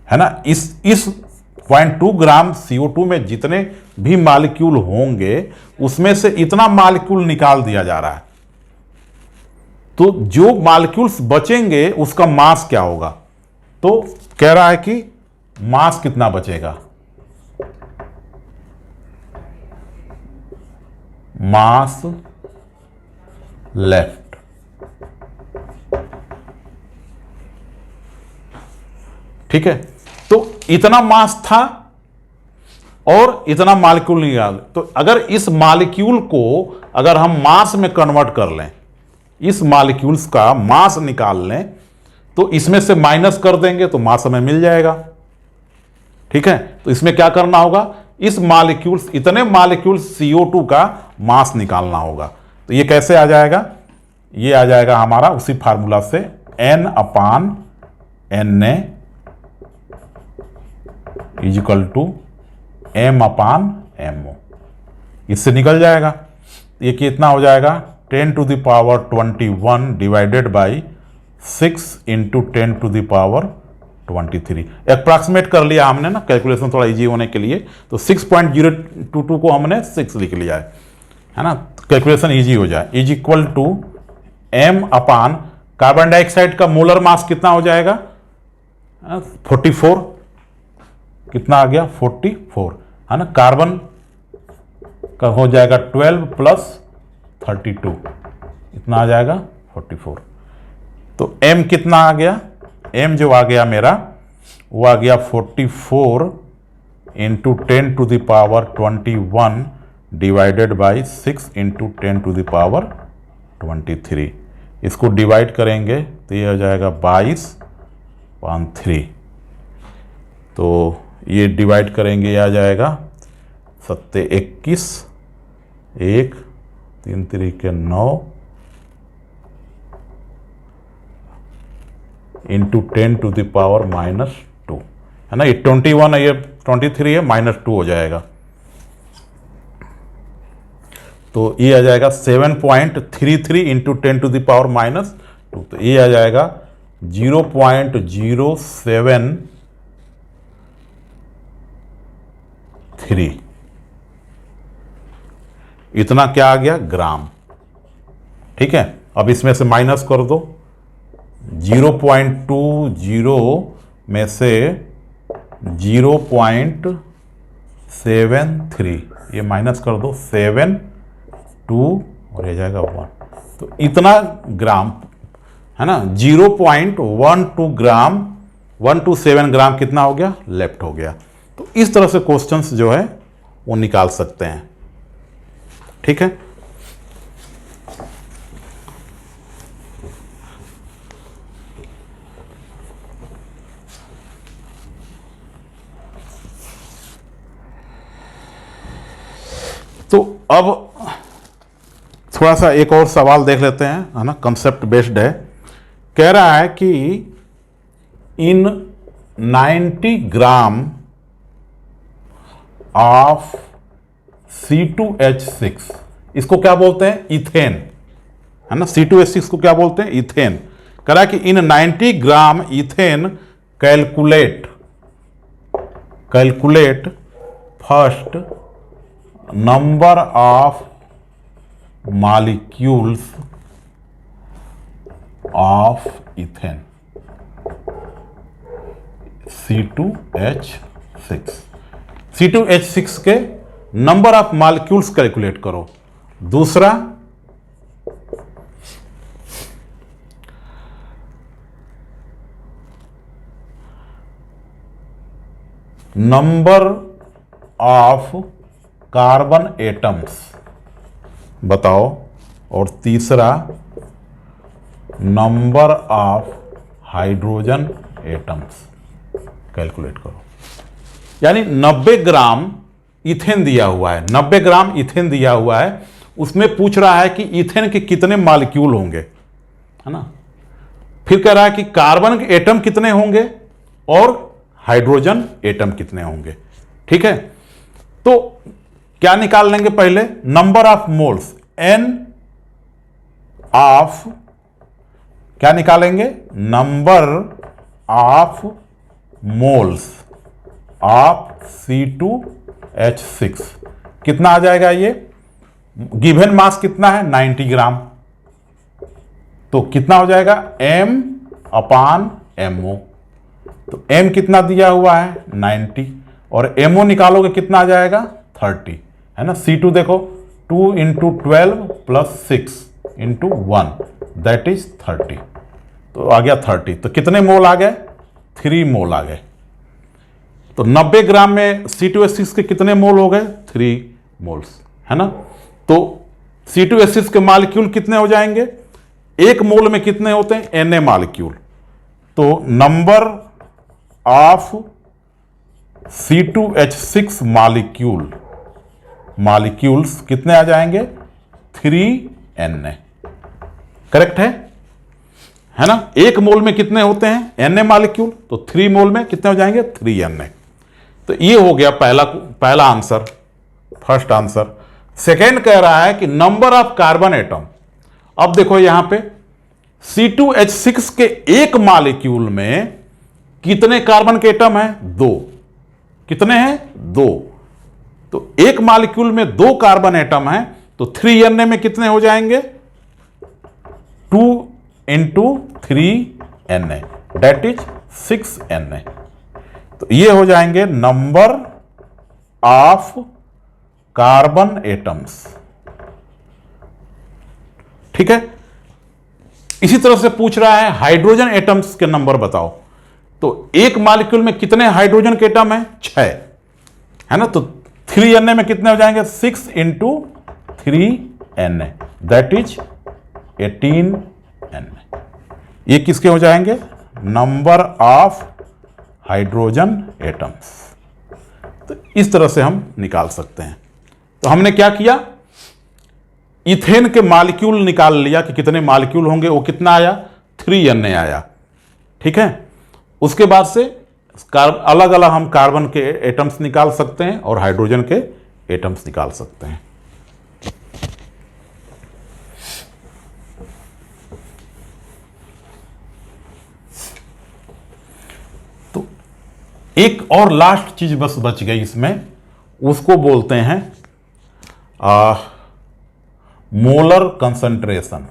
है ना, इस 0.2 ग्राम CO2 में जितने भी मॉलिक्यूल होंगे उसमें से इतना मॉलिक्यूल निकाल दिया जा रहा है, तो जो मॉलिक्यूल्स बचेंगे उसका मास क्या होगा? तो कह रहा है कि मास कितना बचेगा, मास लेफ्ट। ठीक है, तो इतना मास था और इतना मॉलिक्यूल निकाल, तो अगर इस मॉलिक्यूल को अगर हम मास में कन्वर्ट कर लें, इस मॉलिक्यूल्स का मास निकाल लें, तो इसमें से माइनस कर देंगे तो मास हमें मिल जाएगा। ठीक है, तो इसमें क्या करना होगा, इस मॉलिक्यूल्स, इतने मॉलिक्यूल्स CO2 का मास निकालना होगा। तो ये कैसे आ जाएगा, ये आ जाएगा हमारा उसी फार्मूला से N/Na = M/mo। इससे निकल जाएगा, ये कितना हो जाएगा 10⁻21 डिवाइडेड बाई 6 × 10⁻23। अप्रॉक्सीमेट कर लिया हमने ना, कैलकुलेशन थोड़ा इजी होने के लिए, तो 6.022 को हमने 6 लिख लिया है ना, कैलकुलेशन इजी हो जाए। = M/, कार्बन डाइऑक्साइड का मोलर मास कितना हो जाएगा 44, कितना आ गया 44, है ना। कार्बन का हो जाएगा 12 + 32, इतना आ जाएगा 44। तो M कितना आ गया, M जो आ गया मेरा वो आ गया 44 × 10⁻21 डिवाइडेड बाई 6 × 10⁻23। इसको डिवाइड करेंगे तो ये हो जाएगा 22/3। तो ये डिवाइड करेंगे, ये आ जाएगा 7 21, 1 3 3 के 9 × 10⁻⁻2, है ना। ये 21 है, ये 23 है, -2 हो जाएगा। तो ये आ जाएगा 7.33 × 10⁻⁻2। तो ये आ जाएगा 0.073। इतना क्या आ गया ग्राम। ठीक है, अब इसमें से माइनस कर दो, 0.20 में से 0.73, ये माइनस कर दो, 7 2 और ये जाएगा 1, तो इतना ग्राम, है ना। 0.12 ग्राम, 127 ग्राम कितना हो गया, लेफ्ट हो गया। तो इस तरह से क्वेश्चंस जो है वो निकाल सकते हैं। ठीक है, तो अब थोड़ा सा एक और सवाल देख लेते हैं, है ना, कंसेप्ट बेस्ड है। कह रहा है कि इन 90 ग्राम ऑफ C2H6, इसको क्या बोलते हैं, इथेन, है ना। C2H6 को क्या बोलते हैं, इथेन। कह रहा है कि in 90 gram ethane calculate first number of molecules of ethane C2H6 के नंबर ऑफ मॉलिक्यूल्स कैलकुलेट करो। दूसरा, नंबर ऑफ कार्बन एटम्स बताओ। और तीसरा, number of hydrogen atoms calculate करो। यानी 90 ग्राम इथेन दिया हुआ है, 90 ग्राम इथेन दिया हुआ है, उसमें पूछ रहा है कि इथेन के कितने मॉलिक्यूल होंगे, है ना। फिर कह रहा है कि कार्बन के एटम कितने होंगे और हाइड्रोजन एटम कितने होंगे। ठीक है, तो क्या निकाल लेंगे, पहले number of moles, N of, क्या निकालेंगे, number of moles of C2H6 कितना आ जाएगा, ये गिवन मास कितना है 90 ग्राम, तो कितना हो जाएगा m/mo। तो m कितना दिया हुआ है 90 और mo निकालोगे कितना आ जाएगा 30, है ना। C2 देखो 2 × 12 + 6 × 1 दैट इज 30, तो आ गया 30। तो कितने मोल आ गए 3 मोल आ गए। तो 90 ग्राम में C2H6 के कितने मोल हो गए 3 मोल्स, है ना। तो C2H6 के मॉलिक्यूल कितने हो जाएंगे, एक मोल में कितने होते हैं Na मॉलिक्यूल। तो नंबर ऑफ C2H6 मॉलिक्यूल्स कितने आ जाएंगे 3Na, करेक्ट है ना। एक मोल में कितने होते हैं Na मॉलिक्यूल, तो 3 मोल में कितने हो जाएंगे 3Na। तो ये हो गया पहला आंसर, फर्स्ट आंसर। सेकेंड कह रहा है कि नंबर ऑफ कार्बन एटम। अब देखो यहां पे C2H6 के एक मॉलिक्यूल में कितने कार्बन के एटम हैं 2, कितने हैं 2। तो एक मॉलिक्यूल में 2 कार्बन एटम हैं, तो 3Na में कितने हो जाएंगे 2 × 3Na दैट इज 6Na। तो ये हो जाएंगे नंबर ऑफ कार्बन एटम्स, ठीक है। इसी तरह से पूछ रहा है हाइड्रोजन एटम्स के नंबर बताओ। तो एक मॉलिक्यूल में कितने हाइड्रोजन के एटम हैं 6, है ना। तो 3Na में कितने हो जाएंगे 6 × 3Na दैट इज 18Na। ये किसके हो जाएंगे नंबर ऑफ हाइड्रोजन एटम्स। तो इस तरह से हम निकाल सकते हैं। तो हमने क्या किया, इथेन के मॉलिक्यूल निकाल लिया कि कितने मॉलिक्यूल होंगे, वो कितना आया 3Na आया, ठीक है। उसके बाद से अलग अलग हम कार्बन के एटम्स निकाल सकते हैं और हाइड्रोजन के एटम्स निकाल सकते हैं। तो एक और लास्ट चीज बस बच गई इसमें, उसको बोलते हैं मोलर कंसंट्रेशन।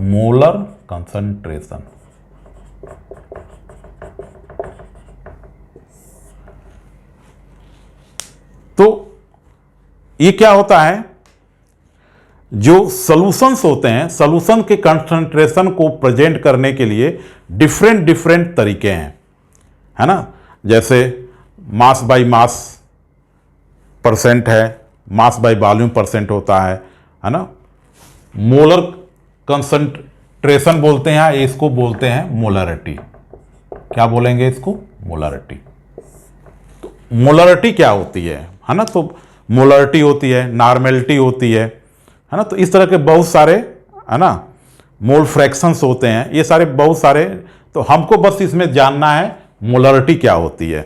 मोलर कंसंट्रेशन, तो ये क्या होता है, जो सॉल्यूशंस होते हैं, सॉल्यूशन के कंसंट्रेशन को प्रेजेंट करने के लिए डिफरेंट तरीके हैं, है ना। जैसे मास बाय मास परसेंट है, मास बाय वॉल्यूम परसेंट होता है ना। मोलर कंसंट्रेशन बोलते हैं, इसको बोलते हैं मोलरिटी। क्या बोलेंगे इसको मोलरिटी। तो मोलरिटी क्या होती है ना। तो मोलरिटी होती है, नॉर्मेलिटी होती है ना। तो इस तरह के बहुत सारे, है ना, मोल फ्रैक्शंस होते हैं, ये सारे बहुत सारे। तो हमको बस इसमें जानना है मोलरिटी क्या होती है।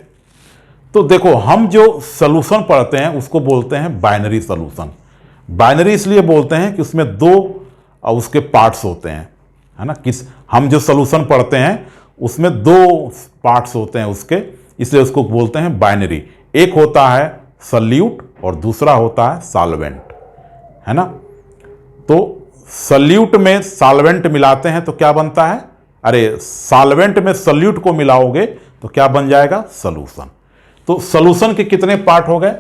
तो देखो हम जो सॉल्यूशन पढ़ते हैं उसको बोलते हैं बाइनरी सॉल्यूशन। बाइनरी इसलिए बोलते हैं कि उसमें 2 उसके पार्ट्स होते हैं, है ना। हम जो सॉल्यूशन पढ़ते हैं उसमें 2 पार्ट्स होते हैं उसके, इसलिए उसको बोलते हैं बाइनरी। एक होता है सॉल्यूट और दूसरा होता है सॉल्वेंट, है ना। तो सॉल्यूट में सॉल्वेंट मिलाते हैं तो क्या बनता है, अरे सॉल्वेंट में सॉल्यूट को मिलाओगे तो क्या बन जाएगा सॉल्यूशन। तो सॉल्यूशन के कितने पार्ट हो गए,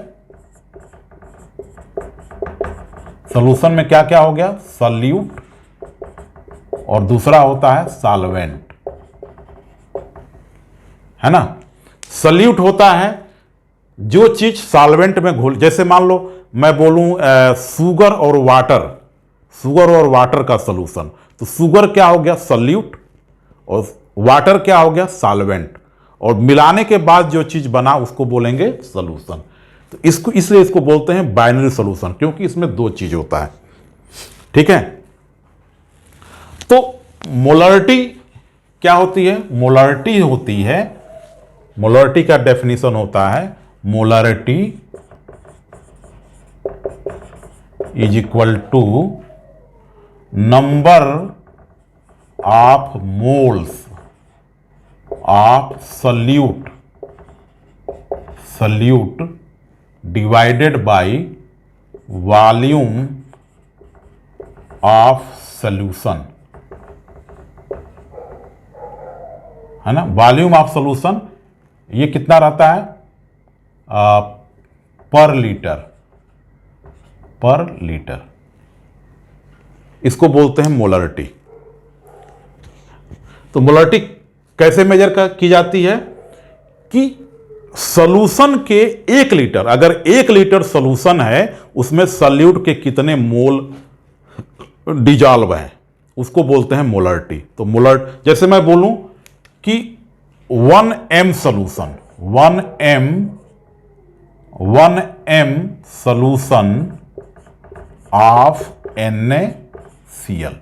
सॉल्यूशन में क्या क्या हो गया सॉल्यूट और दूसरा होता है सॉल्वेंट, है ना। सॉल्यूट होता है जो चीज सॉल्वेंट में घुल, जैसे मान लो मैं बोलूं शुगर और वाटर का सॉल्यूशन, तो शुगर क्या हो गया सॉल्यूट और वाटर क्या हो गया सॉल्वेंट, और मिलाने के बाद जो चीज बना उसको बोलेंगे सॉल्यूशन। तो इसको इसलिए इसको बोलते हैं बाइनरी सॉल्यूशन, क्योंकि इसमें 2 चीज होता है, ठीक है। तो मोलरिटी क्या होती है, मोलरिटी का डेफिनेशन होता है molarity is equal to number of moles of solute divided by volume of solution, है ना। वॉल्यूम ऑफ सोल्यूशन ये कितना रहता है, पर लीटर। इसको बोलते हैं मोलरिटी। तो मोलरिटी कैसे मेजर की जाती है कि सॉल्यूशन के 1 लीटर, अगर 1 लीटर सॉल्यूशन है उसमें सॉल्यूट के कितने मोल डिजॉल्व हैं, उसको बोलते हैं मोलरिटी। तो जैसे मैं बोलूं कि 1 m solution, 1 m solution of NaCl,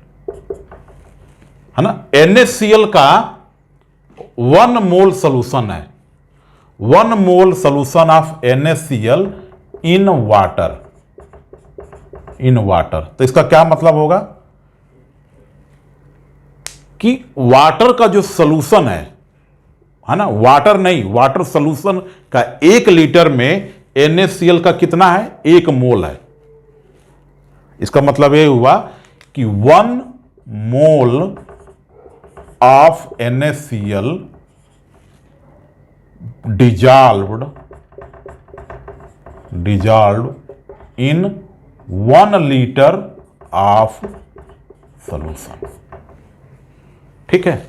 है ना। NaCl का 1 मोल सॉल्यूशन है, 1 mole solution of NaCl in water. तो इसका क्या मतलब होगा कि वाटर का जो सॉल्यूशन है ना, वाटर सॉल्यूशन का 1 लीटर में NaCl का कितना है, 1 मोल है। इसका मतलब ये हुआ कि 1 mole of NaCl dissolved in 1 litre of solution. ठीक है।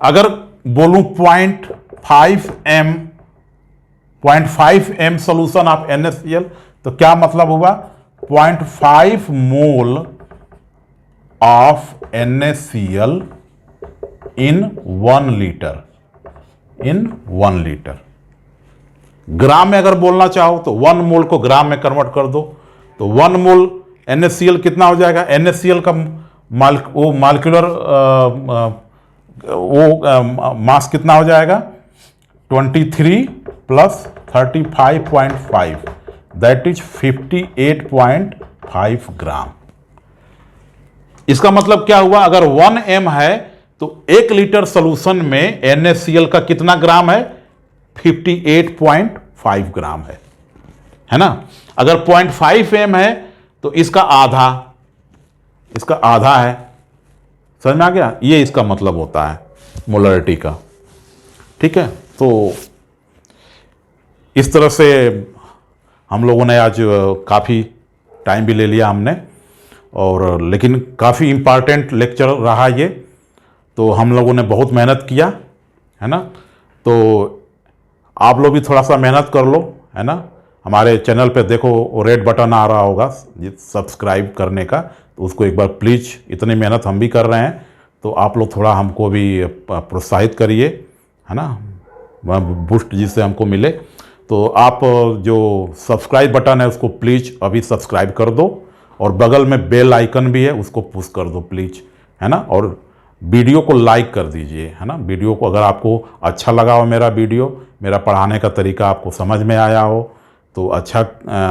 अगर बोलूं 0.5 m सॉल्यूशन ऑफ NaCl, तो क्या मतलब हुआ, 0.5 mole of NaCl in 1 litre, gram में अगर बोलना चाहो तो 1 मोल को ग्राम में कन्वर्ट कर दो, तो 1 मोल NaCl कितना हो जाएगा, NaCl का मालिक्यूलर मास कितना हो जाएगा, 23 प्लस 35.5, दैट इज 58.5 ग्राम। इसका मतलब क्या हुआ, अगर 1 m है तो 1 लीटर सॉल्यूशन में NaCl का कितना ग्राम है, 58.5 ग्राम है ना। अगर 0.5 m है तो इसका आधा है। समझ में आ गया, ये इसका मतलब होता है मोलरिटी का। ठीक है। तो इस तरह से हम लोगों ने आज काफ़ी टाइम भी ले लिया हमने, और लेकिन काफ़ी इम्पॉर्टेंट लेक्चर रहा ये। तो हम लोगों ने बहुत मेहनत किया, है ना। तो आप लोग भी थोड़ा सा मेहनत कर लो, है ना। हमारे चैनल पे देखो रेड बटन आ रहा होगा सब्सक्राइब करने का, तो उसको एक बार प्लीज़, इतनी मेहनत हम भी कर रहे हैं तो आप लोग थोड़ा हमको भी प्रोत्साहित करिए, है ना, बूस्ट जिससे हमको मिले। तो आप जो सब्सक्राइब बटन है उसको प्लीज़ अभी सब्सक्राइब कर दो, और बगल में बेल आइकन भी है उसको पुश कर दो प्लीज़, है ना। और वीडियो को लाइक कर दीजिए, है ना। वीडियो को अगर आपको अच्छा लगा हो, मेरा पढ़ाने का तरीका आपको समझ में आया हो तो अच्छा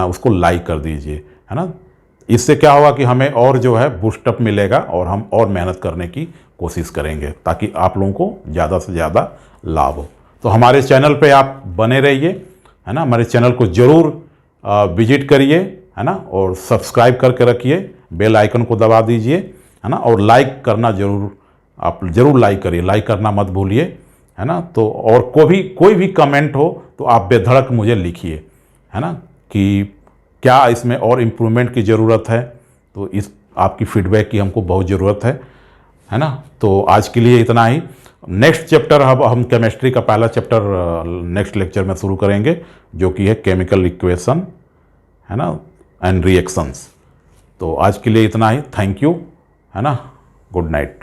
उसको लाइक कर दीजिए, है ना। इससे क्या होगा कि हमें और जो है बूस्टअप मिलेगा और हम और मेहनत करने की कोशिश करेंगे ताकि आप लोगों को ज़्यादा से ज़्यादा लाभ हो। तो हमारे चैनल पे आप बने रहिए, है ना। हमारे चैनल को ज़रूर विजिट करिए, है ना, और सब्सक्राइब करके रखिए, बेल आइकन को दबा दीजिए, है ना। और लाइक करना आप ज़रूर लाइक करिए, लाइक करना मत भूलिए, है ना। तो और कोई भी कमेंट हो तो आप बेधड़क मुझे लिखिए, है ना, कि क्या इसमें और इम्प्रूवमेंट की ज़रूरत है। तो इस आपकी फीडबैक की हमको बहुत ज़रूरत है ना। तो आज के लिए इतना ही। नेक्स्ट चैप्टर हम केमिस्ट्री का पहला चैप्टर नेक्स्ट लेक्चर में शुरू करेंगे, जो कि है केमिकल इक्वेशन, है ना, एंड रिएक्शंस। तो आज के लिए इतना ही। थैंक यू, है ना। Good night.